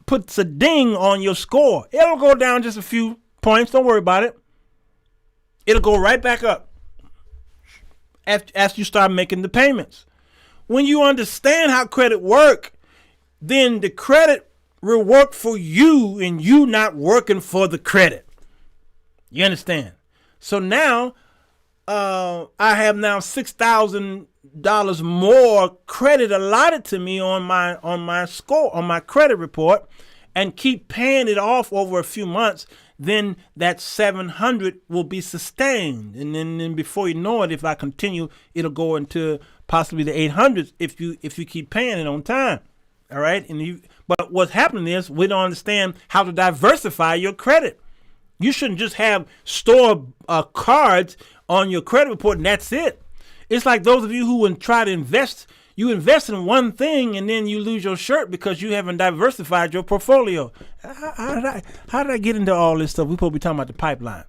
puts a ding on your score. It'll go down just a few points. Don't worry about it. It'll go right back up after you start making the payments. When you understand how credit work, then the credit will work for you and you not working for the credit. You understand? So now I have now $6,000 more credit allotted to me on my score, on my credit report, and keep paying it off over a few months, then that 700 will be sustained. And then before you know it, if I continue, it'll go into possibly the 800s if you keep paying it on time. All right. But what's happening is we don't understand how to diversify your credit. You shouldn't just have store cards on your credit report and that's it. It's like those of you who would try to invest. You invest in one thing and then you lose your shirt because you haven't diversified your portfolio. How did I get into all this stuff? We're supposed to be talking about the pipeline.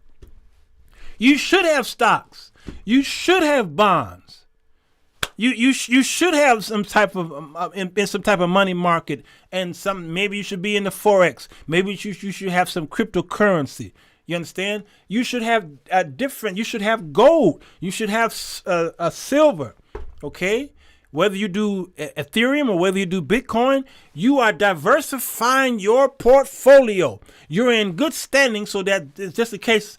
You should have stocks. You should have bonds. You should have some type of in some type of money market, and maybe you should be in the forex. Maybe you should have some cryptocurrency. You understand? You should have you should have gold. You should have a silver. Okay. Whether you do Ethereum or whether you do Bitcoin, you are diversifying your portfolio. You're in good standing so that just in case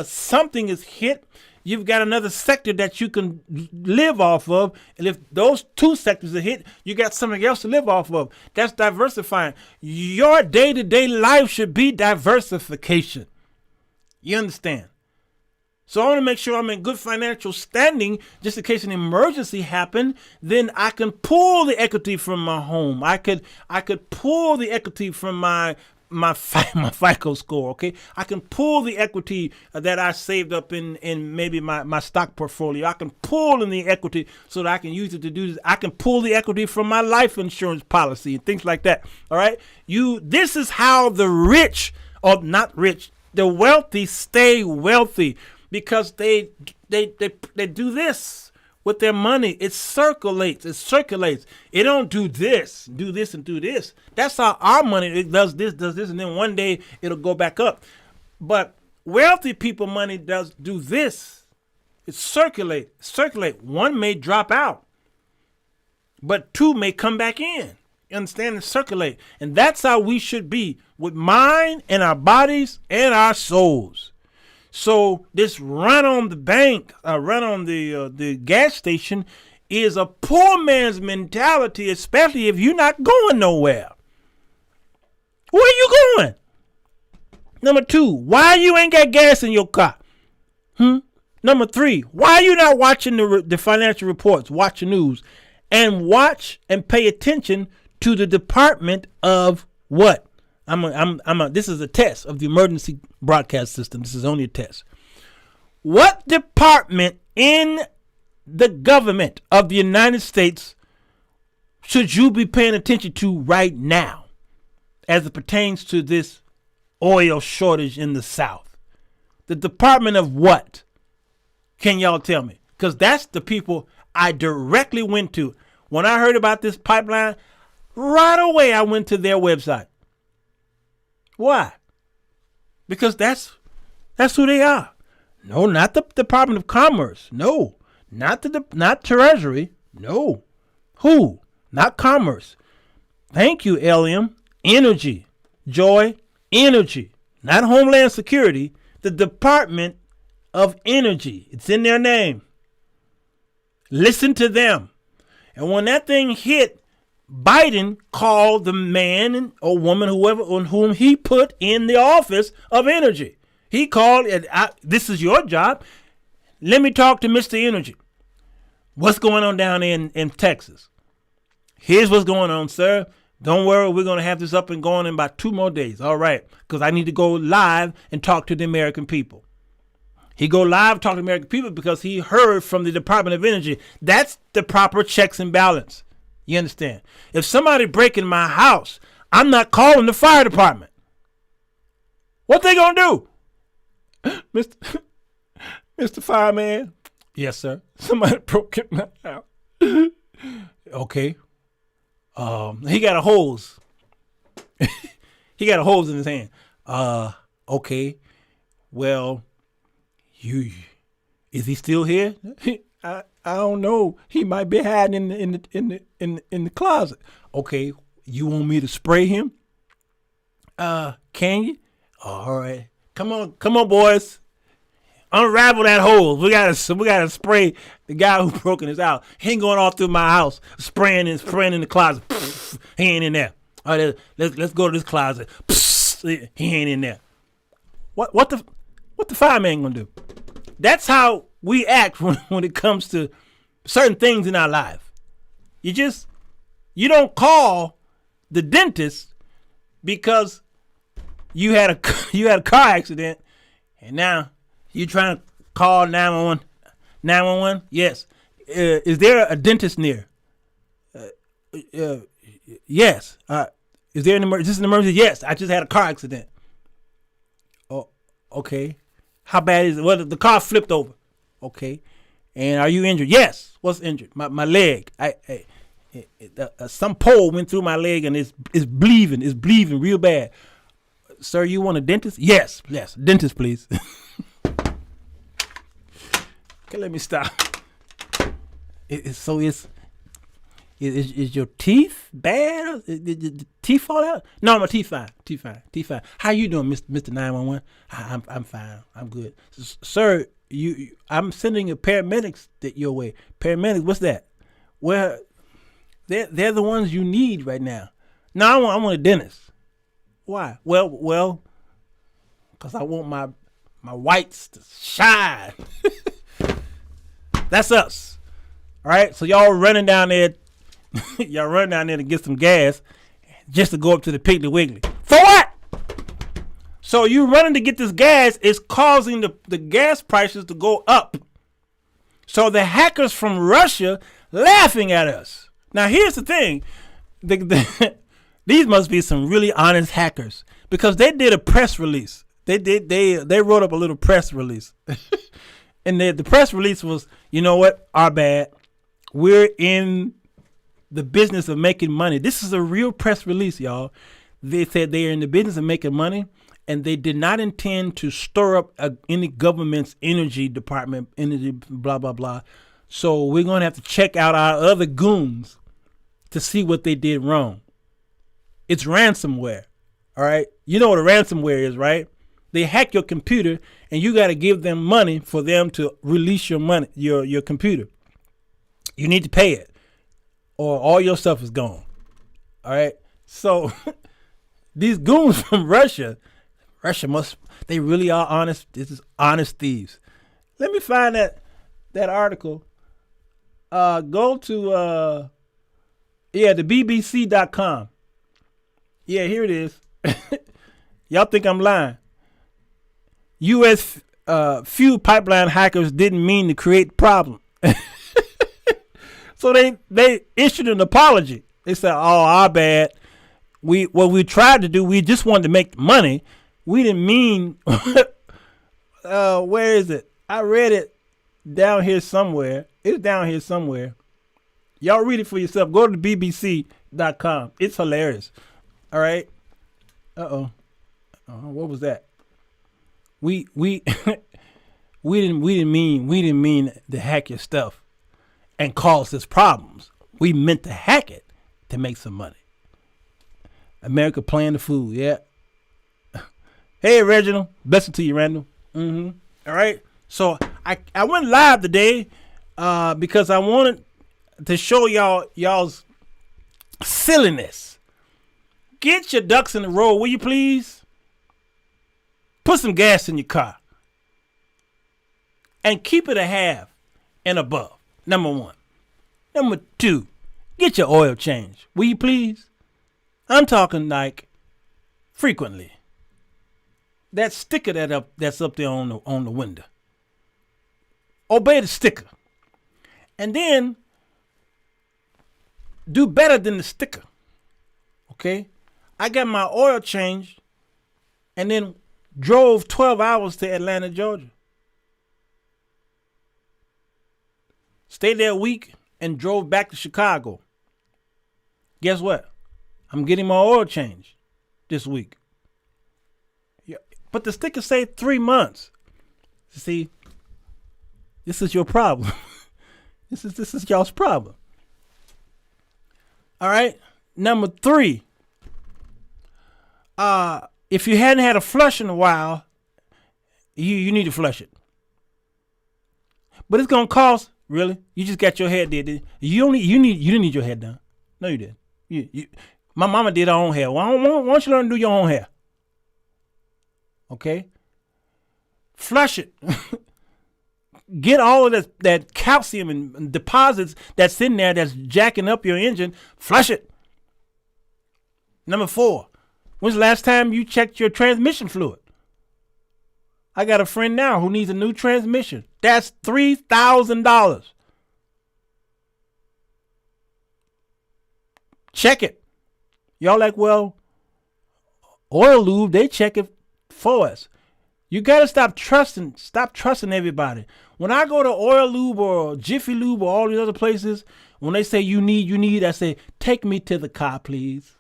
something is hit, you've got another sector that you can live off of. And if those two sectors are hit, you got something else to live off of. That's diversifying. Your day-to-day life should be diversification. You understand? So I want to make sure I'm in good financial standing just in case an emergency happened. Then I can pull the equity from my home. I could pull the equity from my FICO score. Okay, I can pull the equity that I saved up in maybe my stock portfolio. I can pull in the equity so that I can use it to do this. I can pull the equity from my life insurance policy and things like that. All right, this is how the rich, or not rich, the wealthy stay wealthy. Because they do this with their money. It circulates. It don't do this, and do this. That's how our money, it does this, and then one day it'll go back up. But wealthy people money does do this. It circulate. One may drop out, but two may come back in. You understand? And circulate. And that's how we should be with mind and our bodies and our souls. So this run on the bank, run on the gas station is a poor man's mentality, especially if you're not going nowhere. Where are you going? Number 2, why you ain't got gas in your car? Number 3, why you not watching the financial reports, watch the news, and watch and pay attention to the Department of what? This is a test of the emergency broadcast system. This is only a test. What department in the government of the United States should you be paying attention to right now as it pertains to this oil shortage in the South? The Department of what? Can y'all tell me? Because that's the people I directly went to. When I heard about this pipeline, right away I went to their website. Why? Because that's who they are. No, not the Department of Commerce. No, not Treasury. No. Who? Not Commerce. Thank you, LM. Energy. Joy. Energy. Not Homeland Security. The Department of Energy. It's in their name. Listen to them. And when that thing hit, Biden called the man or woman, whoever on whom he put in the office of energy. He called it. This is your job. Let me talk to Mr. Energy. What's going on down in Texas? Here's what's going on, sir. Don't worry. We're going to have this up and going in about 2 more days. All right. Because I need to go live and talk to the American people. He go live, talk to the American people because he heard from the Department of Energy. That's the proper checks and balance. You understand? If somebody break in my house, I'm not calling the fire department. What they gonna do? Mr. Fireman? Yes, sir. Somebody broke in my house. Okay. He got a hose. He got a hose in his hand. Okay. Well, is he still here? I don't know. He might be hiding in the closet. Okay, you want me to spray him? Can you? All right. Come on, boys. Unravel that hose. We gotta spray the guy who broke in his house. He ain't going all through my house spraying in the closet. He ain't in there. All right, let's go to this closet. Psst, he ain't in there. What the fireman gonna do? That's how we act when it comes to certain things in our life. You don't call the dentist because you had a car accident, and now you're trying to call 911. 911? Yes. Is there a dentist near? Yes. Is there an emergency? Is this an emergency? Yes. I just had a car accident. Oh, okay. How bad is it? Well, the car flipped over. Okay. And are you injured? Yes. What's injured? My leg. Some pole went through my leg and it's bleeding. It's bleeding real bad. Sir, you want a dentist? Yes. Yes. Dentist, please. Okay, let me stop. Is your teeth bad? Did the teeth fall out? No, my teeth fine. Teeth fine. How you doing, Mr. 911? I'm fine. I'm good. Sir, I'm sending a paramedics your way. Paramedics, what's that? Well, they're the ones you need right now. No, I want a dentist. Why? Well, because I want my whites to shine. That's us. All right, so y'all running down there. Y'all run down there to get some gas just to go up to the Piggly Wiggly. For what? So you running to get this gas is causing the gas prices to go up. So the hackers from Russia laughing at us. Now here's the thing. These must be some really honest hackers because they did a press release. They wrote up a little press release. And the press release was, you know what? Our bad. We're in the business of making money. This is a real press release, y'all. They said they are in the business of making money, and they did not intend to stir up any government's energy department, energy, blah, blah, blah. So we're going to have to check out our other goons to see what they did wrong. It's ransomware, all right? You know what a ransomware is, right? They hack your computer, and you got to give them money for them to release your money, your computer. You need to pay it, or all your stuff is gone. All right. So these goons from Russia they really are honest. This is honest thieves. Let me find that article. Go to the BBC.com. Yeah, here it is. Y'all think I'm lying? U.S. Fuel pipeline hackers didn't mean to create problem. So they issued an apology. They said, "Oh, our bad. What we tried to do, we just wanted to make money. We didn't mean." Where is it? I read it down here somewhere. It's down here somewhere. Y'all read it for yourself. Go to the BBC.com. It's hilarious. All right. What was that? We didn't mean to hack your stuff and cause us problems. We meant to hack it to make some money. America playing the fool, yeah. Hey, Reginald. Blessing to you, Randall. All right. So I went live today because I wanted to show y'all's silliness. Get your ducks in a row, will you please? Put some gas in your car. And keep it a half and above. Number one. Number two, get your oil changed, will you please? I'm talking like frequently. That sticker that's up there on the window. Obey the sticker. And then do better than the sticker. Okay? I got my oil changed and then drove 12 hours to Atlanta, Georgia. Stayed there a week and drove back to Chicago. Guess what? I'm getting my oil changed this week. Yeah, but the sticker say 3 months. See, this is your problem. This is y'all's problem. All right. Number 3. If you hadn't had a flush in a while, you need to flush it. But it's gonna cost. Really? You just got your head did. You didn't need your head done. No, you didn't. My mama did her own hair. Why don't you learn to do your own hair? Okay? Flush it. Get all of that calcium and deposits that's in there that's jacking up your engine. Flush it. Number 4, when's the last time you checked your transmission fluid? I got a friend now who needs a new transmission. That's $3,000. Check it. Y'all like, well, Oil Lube, they check it for us. You got to stop trusting everybody. When I go to Oil Lube or Jiffy Lube or all these other places, when they say you need, I say, take me to the car, please.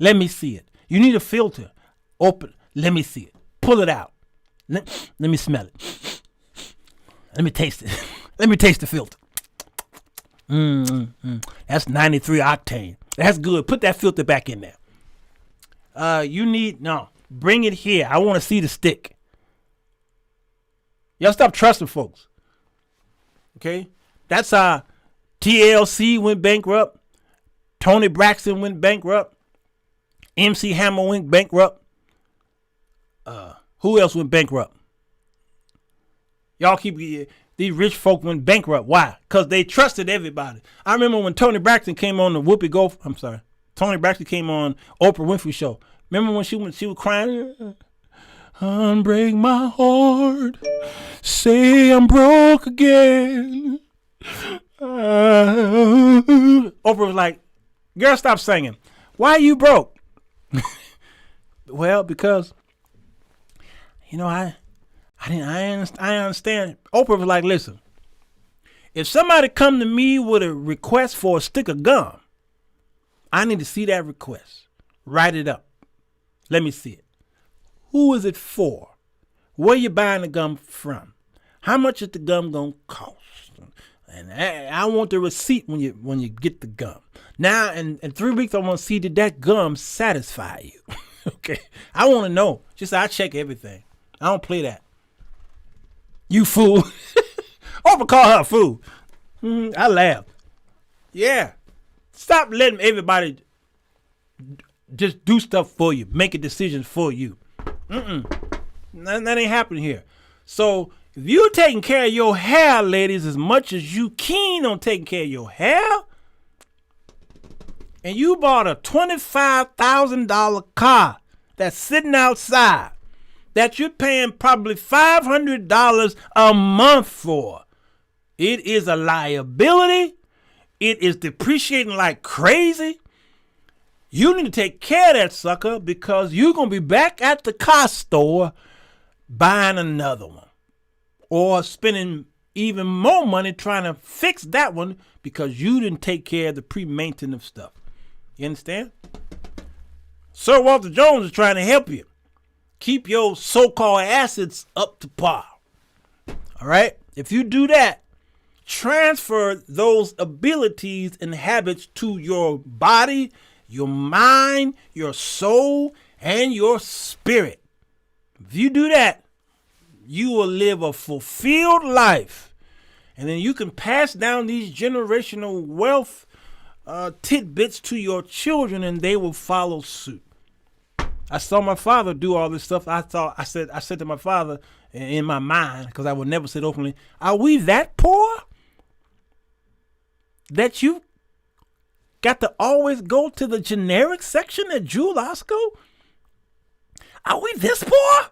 Let me see it. You need a filter. Open. Let me see it. Pull it out. Let me smell it. Let me taste it. Let me taste the filter. That's 93 octane. That's good. Put that filter back in there. Bring it here. I want to see the stick. Y'all stop trusting folks. Okay? That's how TLC went bankrupt. Tony Braxton went bankrupt. MC Hammer went bankrupt. Who else went bankrupt? Y'all keep these rich folk went bankrupt. Why? Because they trusted everybody. I remember when Tony Braxton came on the Tony Braxton came on Oprah Winfrey show. Remember when she was crying? Unbreak my heart. Say I'm broke again. Oprah was like, girl, stop singing. Why are you broke? Well, because I understand. Oprah was like, listen, if somebody come to me with a request for a stick of gum, I need to see that request. Write it up. Let me see it. Who is it for? Where you buying the gum from? How much is the gum gonna cost? And I want the receipt when you get the gum. Now, in 3 weeks, I want to see did that gum satisfy you. Okay, I want to know. Just I check everything. I don't play that. You fool. Oprah call her a fool. I laugh. Yeah. Stop letting everybody just do stuff for you, making decisions for you. That ain't happening here. So if you're taking care of your hair, ladies, as much as you keen on taking care of your hair, and you bought a $25,000 car that's sitting outside that you're paying probably $500 a month for, it is a liability. It is depreciating like crazy. You need to take care of that sucker because you're going to be back at the car store buying another one or spending even more money trying to fix that one because you didn't take care of the pre-maintenance stuff. You understand? Sirwalterj Jones is trying to help you keep your so-called assets up to par. All right? If you do that, transfer those abilities and habits to your body, your mind, your soul, and your spirit. If you do that, you will live a fulfilled life. And then you can pass down these generational wealth tidbits to your children and they will follow suit. I saw my father do all this stuff. I said to my father in my mind, because I would never say it openly, are we that poor that you got to always go to the generic section at Jewel Osco? Are we this poor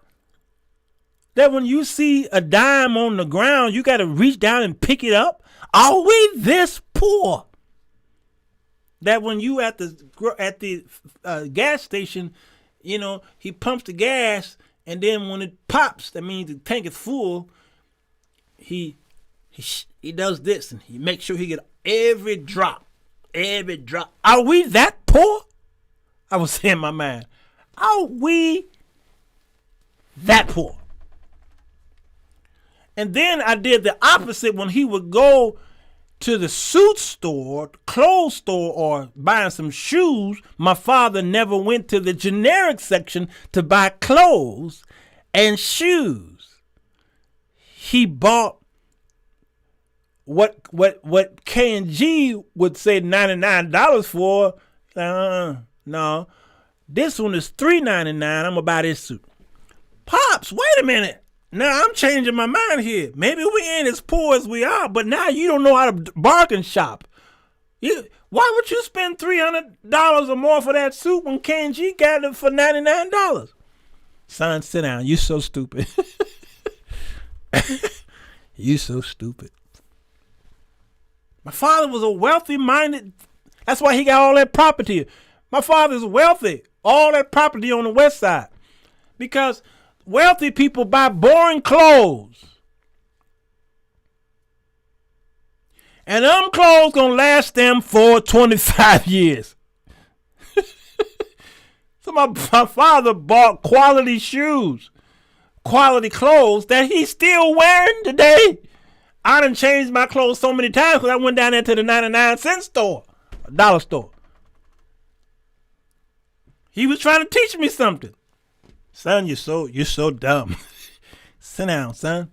that when you see a dime on the ground, you got to reach down and pick it up? Are we this poor that when you at the gas station, he pumps the gas, and then when it pops, that means the tank is full. He does this, and he makes sure he get every drop. Are we that poor? I was saying in my mind, are we that poor? And then I did the opposite when he would go to the suit store, clothes store, or buying some shoes. My father never went to the generic section to buy clothes and shoes. He bought what K&G would say $99 for. No. This one is $3.99. I'm gonna buy this suit. Pops, wait a minute. Now I'm changing my mind here. Maybe we ain't as poor as we are, but now you don't know how to bargain shop. Why would you spend $300 or more for that suit when K&G got it for $99? Son, sit down. You so stupid. You so stupid. My father was a wealthy-minded. That's why he got all that property. My father's wealthy. All that property on the west side. Because wealthy people buy boring clothes. And them clothes gonna last them for 25 years. So my father bought quality shoes, quality clothes that he's still wearing today. I done changed my clothes so many times because I went down there to the 99-cent store, a dollar store. He was trying to teach me something. Son, you're so dumb. Sit down, son.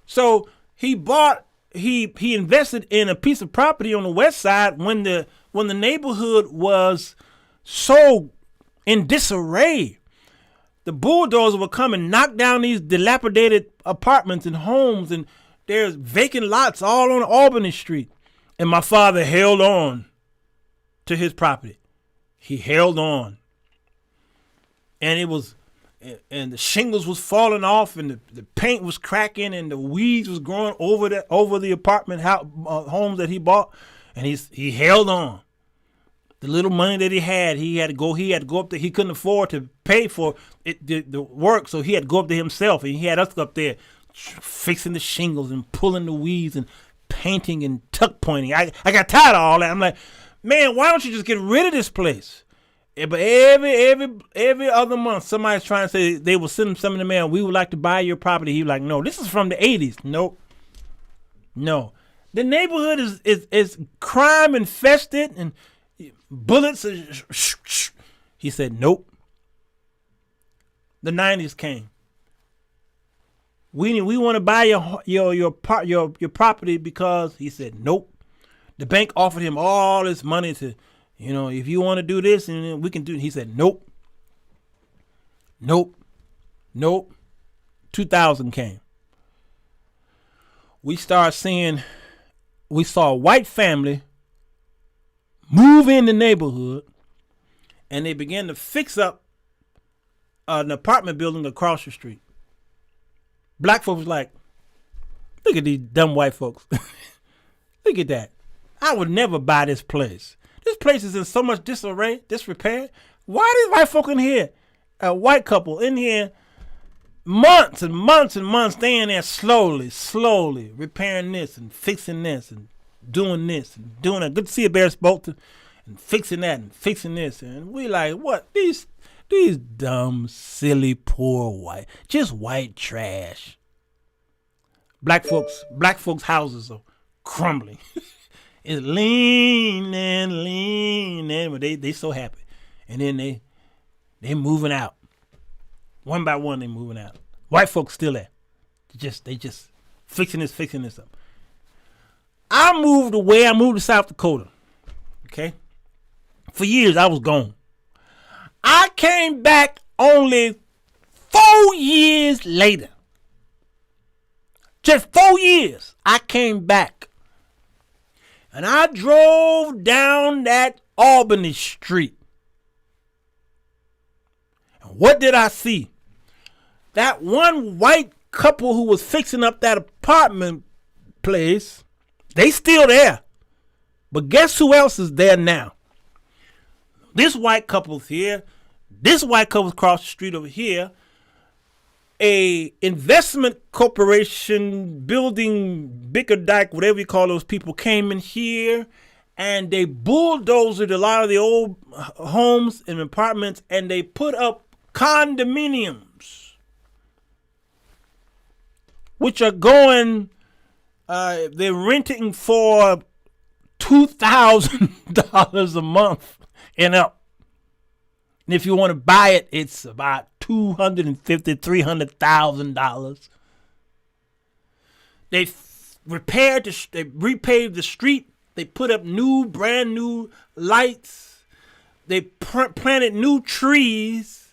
So he invested in a piece of property on the west side when the neighborhood was so in disarray. The bulldozers would come and knock down these dilapidated apartments and homes, and there's vacant lots all on Albany Street. And my father held on to his property. He held on. And the shingles was falling off, and the paint was cracking, and the weeds was growing over the apartment homes that he bought, and he held on. The little money that he had to go up there. He couldn't afford to pay for it, the work, so he had to go up there himself, and he had us up there fixing the shingles and pulling the weeds and painting and tuck pointing. I got tired of all that. I'm like, man, why don't you just get rid of this place? But every other month, somebody's trying to say they will send him some in the mail. We would like to buy your property. He was like, no, this is from the 80s. Nope. No. The neighborhood is crime infested and bullets. He said, nope. The 90s came. We want to buy your property because he said, nope. The bank offered him all this money to, if you want to do this, and we can do it. He said, nope. Nope. 2000 came. We saw a white family move in the neighborhood, and they began to fix up an apartment building across the street. Black folks was like, look at these dumb white folks. Look at that. I would never buy this place. This place is in so much disarray, disrepair. Why are these white folk in here? A white couple in here months and months and months, staying there slowly, repairing this and fixing this and doing this and doing that. Good to see a Bears boat and fixing that and fixing this. And we like, what? These dumb, silly, poor just white trash. Black folks' houses are crumbling. It's leaning, but they so happy. And then they moving out. One by one, they moving out. White folks still there. They just fixing this up. I moved away. I moved to South Dakota. Okay? For years, I was gone. I came back only 4 years later. Just 4 years, I came back. And I drove down that Albany Street. And what did I see? That one white couple who was fixing up that apartment place, they still there. But guess who else is there now? This white couple's here. This white couple's across the street over here. A investment corporation building Bickerdike, whatever you call those people, came in here and they bulldozed a lot of the old homes and apartments, and they put up condominiums, which are going, they're renting for $2,000 a month and up. And if you want to buy it, it's about $250,000, $300,000. They repaved the street. They put up brand new lights. they planted new trees,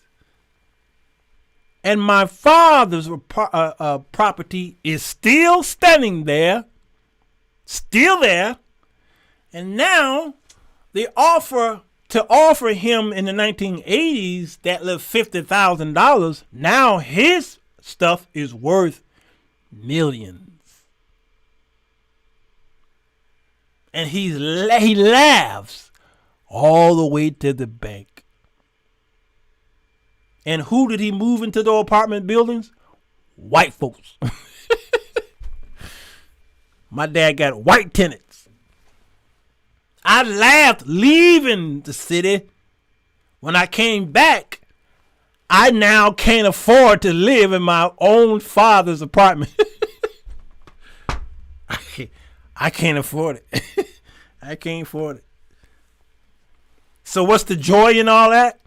and my father's property is still standing there, still there, and now they offer him in the 1980s that little $50,000. Now his stuff is worth millions. And he laughs all the way to the bank. And who did he move into the apartment buildings? White folks. My dad got white tenants. I laughed leaving the city. When I came back, I now can't afford to live in my own father's apartment. I can't afford it. I can't afford it. So what's the joy in all that?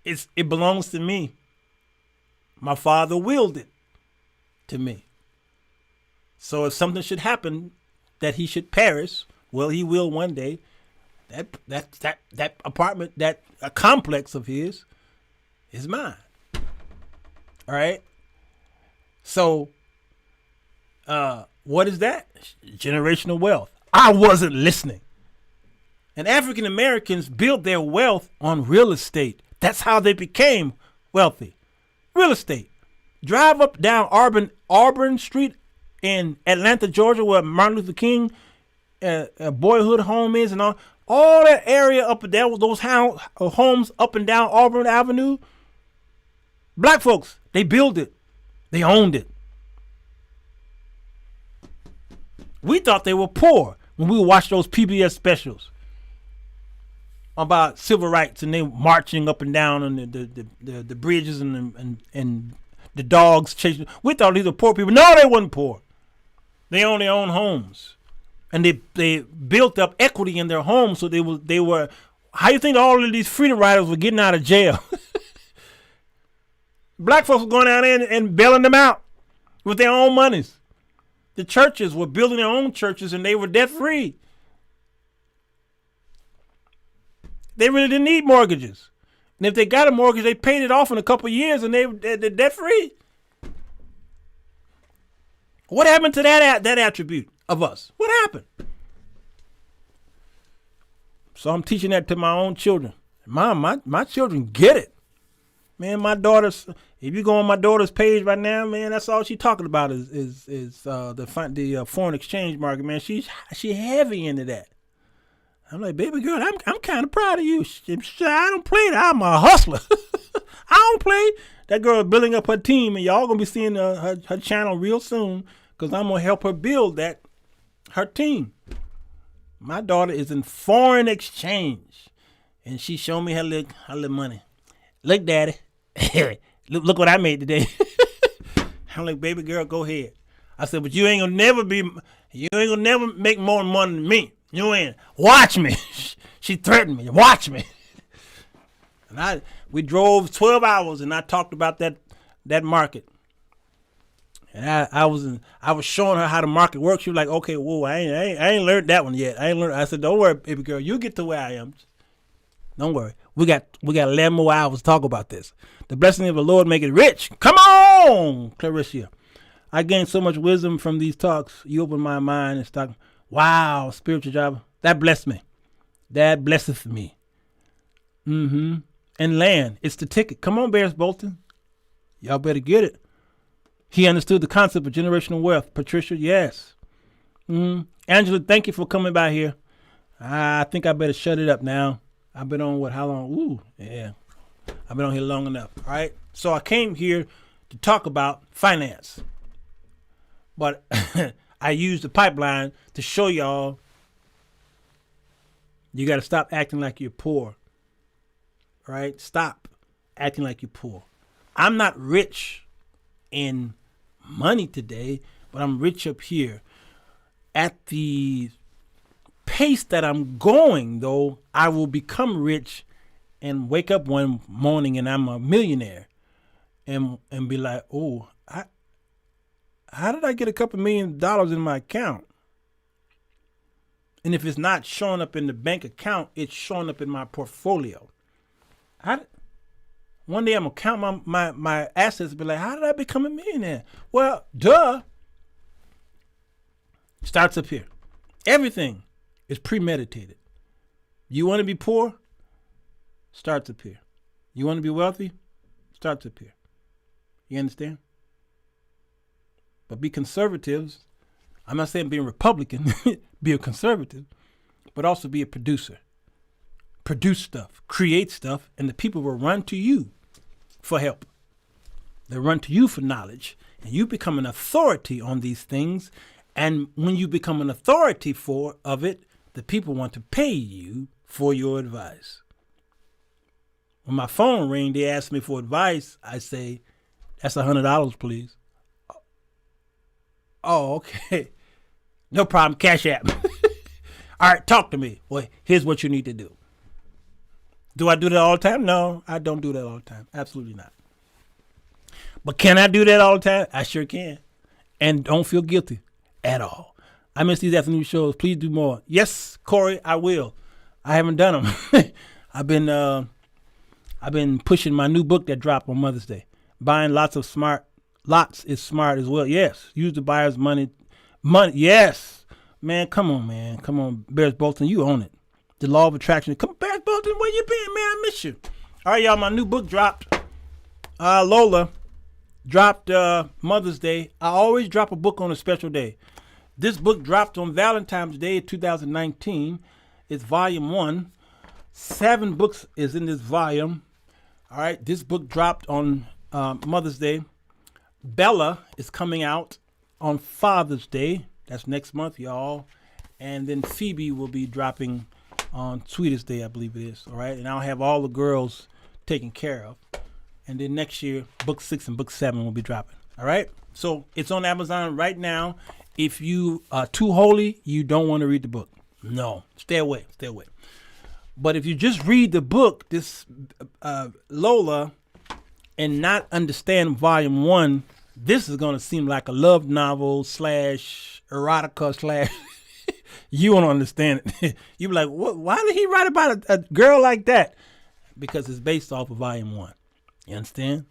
It belongs to me. My father willed it to me. So if something should happen that he should perish, well, he will one day. That apartment, that a complex of his, is mine. All right. So, what is that? Generational wealth. I wasn't listening. And African Americans built their wealth on real estate. That's how they became wealthy. Real estate. Drive up down Auburn Street in Atlanta, Georgia, where Martin Luther King boyhood home is, and all that area up and down, those homes up and down Auburn Avenue. Black folks, they built it. They owned it. We thought they were poor when we watched those PBS specials about civil rights, and they marching up and down on the bridges and the dogs chasing. We thought these were poor people. No, they wasn't poor. They owned their own homes, and they built up equity in their homes. So they were. How you think all of these freedom riders were getting out of jail? Black folks were going out there and bailing them out with their own monies. The churches were building their own churches, and they were debt free. They really didn't need mortgages. And if they got a mortgage, they paid it off in a couple of years, and they're debt free. What happened to that attribute of us? What happened? So I'm teaching that to my own children. My children get it. Man, my daughter's, if you go on my daughter's page right now, man, that's all she's talking about is the foreign exchange market, man. She heavy into that. I'm like, baby girl, I'm kind of proud of you. I don't play that. I'm a hustler. I don't play. That girl is building up her team, and y'all gonna be seeing her channel real soon, because I'm gonna help her build her team. My daughter is in foreign exchange, and she showed me her little money. Look, daddy, look what I made today. I'm like, baby girl, go ahead. I said, but you ain't gonna never make more money than me. You ain't. Watch me. She threatened me. Watch me. And we drove 12 hours, and I talked about that market. And I was showing her how the market works. She was like, okay, whoa, I ain't learned that one yet. I said, don't worry, baby girl, you'll get to where I am. Don't worry. We got 11 more hours to talk about this. The blessing of the Lord make it rich. Come on, Clarissa. I gained so much wisdom from these talks. You opened my mind and started. Wow, spiritual job. That blessed me. That blesseth me. And land. It's the ticket. Come on, Bears Bolton. Y'all better get it. He understood the concept of generational wealth. Patricia, yes. Angela, thank you for coming by here. I think I better shut it up now. I've been on how long? Ooh, yeah. I've been on here long enough. All right. So I came here to talk about finance. But I used the pipeline to show y'all you got to stop acting like you're poor. All right? Stop acting like you're poor. I'm not rich in money today, but I'm rich up here. At the pace that I'm going, though, I will become rich and wake up one morning and I'm a millionaire and be like, oh, how did I get a couple $1 million in my account? And if it's not showing up in the bank account, it's showing up in my portfolio. One day I'm going to count my assets and be like, how did I become a millionaire? Well, duh. Starts up here. Everything is premeditated. You want to be poor? Starts up here. You want to be wealthy? Starts up here. You understand? But be conservatives. I'm not saying being Republican, be a conservative, but also be a producer. Produce stuff, create stuff, and the people will run to you for help. They'll run to you for knowledge, and you become an authority on these things. And when you become an authority of it, the people want to pay you for your advice. When my phone rings, they ask me for advice. I say, that's $100, please. Oh, okay. No problem. CashApp. All right, talk to me. Well, here's what you need to do. Do I do that all the time? No, I don't do that all the time. Absolutely not. But can I do that all the time? I sure can. And don't feel guilty at all. I miss these afternoon shows. Please do more. Yes, Corey, I will. I haven't done them. I've been pushing my new book that dropped on Mother's Day. Buying lots is smart as well. Yes. Use the buyer's money. Yes. Man, come on, man. Come on. Bears Bolton, you own it. The Law of Attraction. Come, Bears Bolton, where you been, man? I miss you. All right, y'all. My new book dropped. Lola dropped Mother's Day. I always drop a book on a special day. This book dropped on Valentine's Day 2019. It's volume 1. 7 books is in this volume. All right, this book dropped on Mother's Day. Bella is coming out on Father's Day. That's next month, y'all. And then Phoebe will be dropping on Sweetest Day, I believe it is. All right, and I'll have all the girls taken care of. And then next year, book 6 and book 7 will be dropping. All right, so it's on Amazon right now. If you are too holy, you don't want to read the book. No, stay away. But if you just read the book, this Lola, and not understand volume 1, this is going to seem like a love novel / erotica / you won't understand it. You'll be like, what? Why did he write about a girl like that? Because it's based off of volume 1. You understand?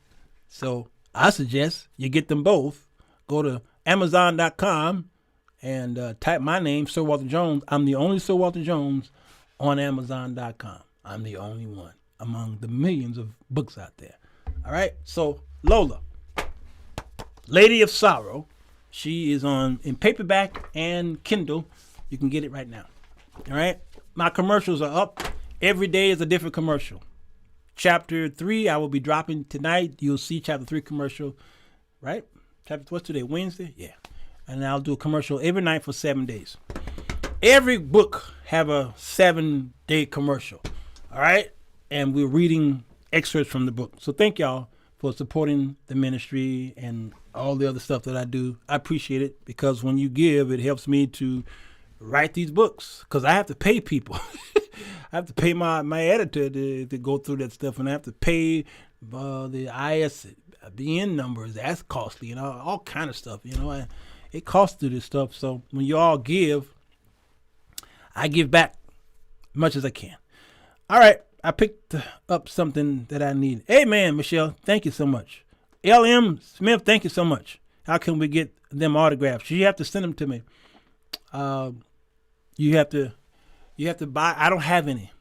So I suggest you get them both. Go to Amazon.com and type my name, Sirwalterj Jones. I'm the only Sirwalterj Jones on Amazon.com. I'm the only one among the millions of books out there. All right. So Lola, Lady of Sorrow, she is in paperback and Kindle. You can get it right now. All right. My commercials are up. Every day is a different commercial. Chapter 3, I will be dropping tonight. You'll see chapter 3 commercial, right? What's today? Wednesday? Yeah. And I'll do a commercial every night for 7 days. Every book have a 7-day commercial. All right. And we're reading excerpts from the book. So thank y'all for supporting the ministry and all the other stuff that I do. I appreciate it because when you give, it helps me to write these books because I have to pay people. I have to pay my editor to go through that stuff, and I have to pay the ISBN numbers. That's costly, all kind of stuff. It costs to this stuff. So when you all give, I give back as much as I can. All right. I picked up something that I need. Hey, man, Michelle, thank you so much. L.M. Smith, thank you so much. How can we get them autographs? You have to send them to me. You have to buy. I don't have any.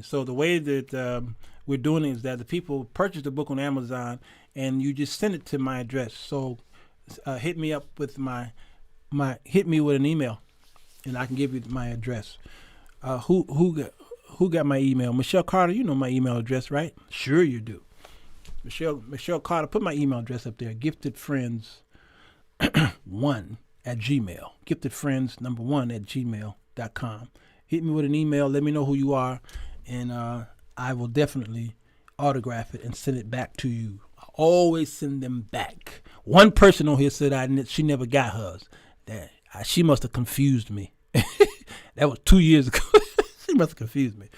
So the way that we're doing it is that the people purchase the book on Amazon and you just send it to my address. So hit me up with hit me with an email and I can give you my address. Who got my email? Michelle Carter, you know my email address, right? Sure you do. Michelle Carter, put my email address up there. giftedfriends1@gmail. giftedfriends1@gmail.com. Hit me with an email. Let me know who you are, and I will definitely autograph it and send it back to you. I always send them back. One person on here said she never got hers. She must have confused me. That was 2 years ago. She must have confused me.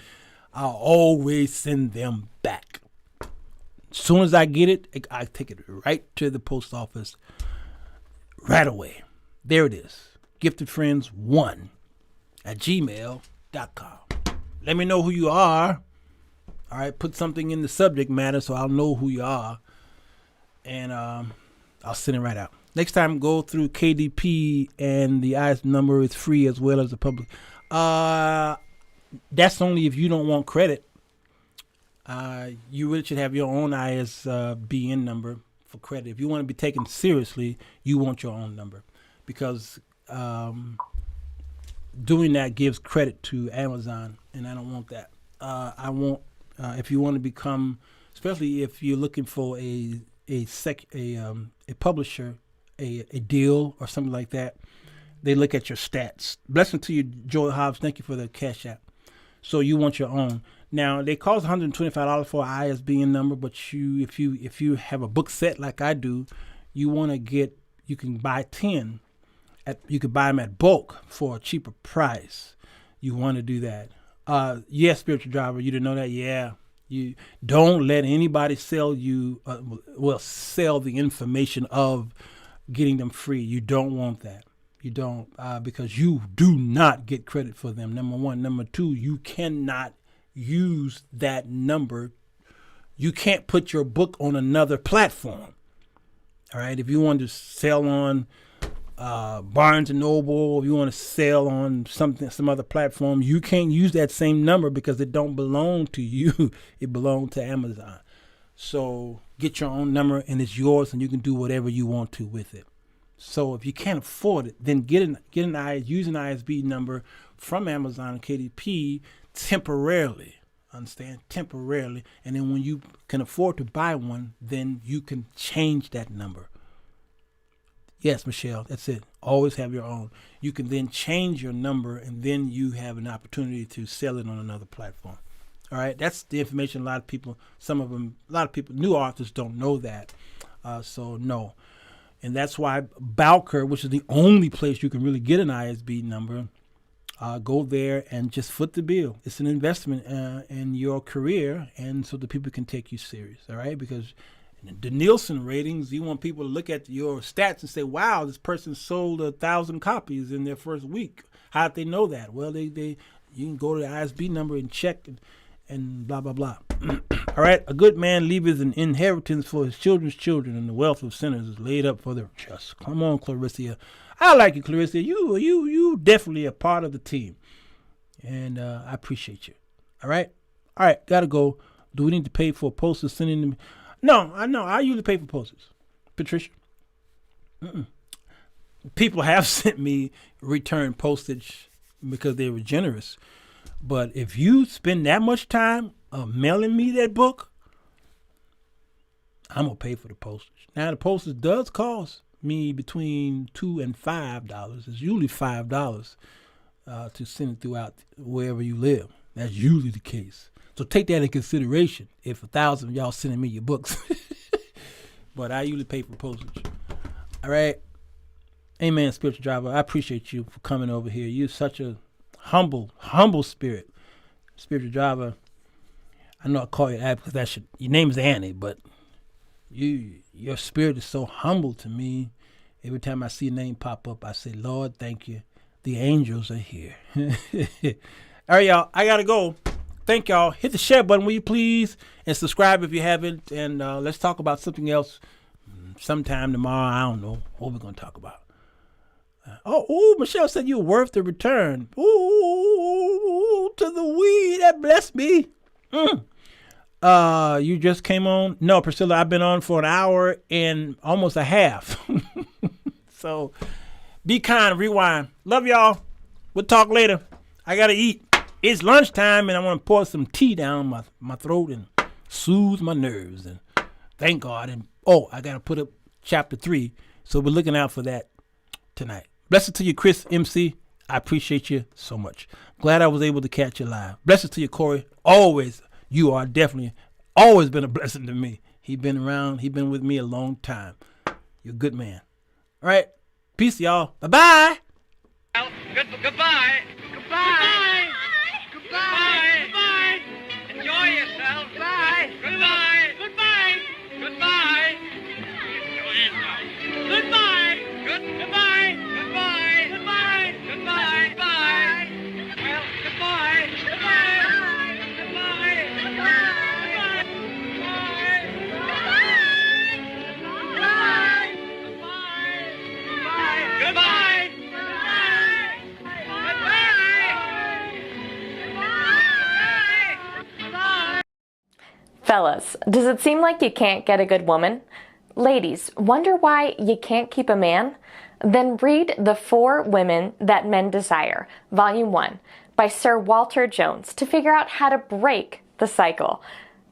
I'll always send them back. As soon as I get it, I take it right to the post office right away. There it is. giftedfriends1 gmail.com. Let me know who you are. All right, put something in the subject matter so I'll know who you are. And I'll send it right out. Next time, go through KDP, and the IS number is free as well as the public. That's only if you don't want credit. You really should have your own ISBN number for credit. If you want to be taken seriously, you want your own number, because doing that gives credit to Amazon, and I don't want that. I want, if you want to become, especially if you're looking for a publisher, a deal or something like that, they look at your stats. Blessing to you, Joy Hobbs. Thank you for the Cash App. So you want your own. Now they cost $125 for an ISBN number, but if you have a book set like I do, you can buy 10. You could buy them at bulk for a cheaper price. You want to do that. Yes, Spiritual Driver, you didn't know that? Yeah. You don't let anybody sell you, sell the information of getting them free. You don't want that. You don't, because you do not get credit for them, number one. Number two, you cannot use that number. You can't put your book on another platform. All right. If you want to sell on Barnes and Noble, if you want to sell on some other platform, you can't use that same number because it don't belong to you. It belongs to Amazon. So get your own number, and it's yours, and you can do whatever you want to with it. So if you can't afford it, then use an ISB number from Amazon and KDP temporarily. Understand? Temporarily. And then when you can afford to buy one, then you can change that number. Yes, Michelle, that's it. Always have your own. You can then change your number, and then you have an opportunity to sell it on another platform. All right, that's the information a lot of people, new authors don't know that. So no. And that's why Bowker, which is the only place you can really get an ISB number, go there and just foot the bill. It's an investment in your career, and so the people can take you serious, all right? Because the Nielsen ratings, you want people to look at your stats and say, wow, this person sold 1,000 copies in their first week. How did they know that? Well, you can go to the ISB number and check and blah, blah, blah. All right, a good man leaveth an inheritance for his children's children, and the wealth of sinners is laid up for their just. Come on, Clarissa. I like you, Clarissa. You definitely a part of the team, and I appreciate you. All right, gotta go. Do we need to pay for posters sending them? No, I know. I usually pay for posters. Patricia. People have sent me return postage because they were generous. But if you spend that much time mailing me that book, I'm going to pay for the postage. Now, the postage does cost me between $2 and $5. It's usually $5 to send it throughout wherever you live. That's usually the case. So take that in consideration if 1,000 of y'all sending me your books. But I usually pay for postage. All right. Amen, Spiritual Driver. I appreciate you for coming over here. You're such a humble spirit. Spiritual Driver. I know I call you that because your name is Annie, but your spirit is so humble to me. Every time I see your name pop up, I say, Lord, thank you. The angels are here. All right, y'all. I got to go. Thank y'all. Hit the share button, will you please? And subscribe if you haven't. And let's talk about something else sometime tomorrow. I don't know what we're going to talk about. Michelle said you're worth the return. Ooh, to the weed. That blessed me. You just came on? No, Priscilla, I've been on for an hour and almost a half. So be kind, rewind. Love y'all. We'll talk later. I got to eat. It's lunchtime, and I want to pour some tea down my throat and soothe my nerves. And thank God. And I got to put up chapter 3. So we're looking out for that tonight. Blessed to you, Chris MC. I appreciate you so much. Glad I was able to catch you live. Blessed to you, Corey. Always, you are definitely always been a blessing to me. He's been around. He's been with me a long time. You're a good man. All right. Peace, y'all. Bye-bye. Goodbye. Goodbye. Goodbye. Goodbye. Enjoy yourself. Bye. Goodbye. Goodbye. Goodbye. Goodbye. Goodbye. Goodbye. Goodbye. Goodbye. Goodbye. Bye. Fellas, does it seem like you can't get a good woman? Ladies, wonder why you can't keep a man? Then read The 4 Women That Men Desire, Volume 1, by Sirwalterj to figure out how to break the cycle.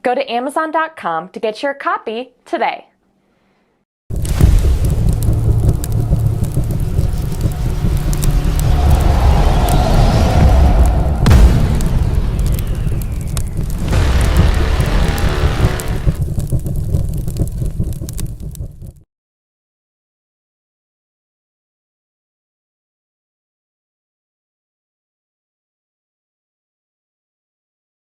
Go to Amazon.com to get your copy today.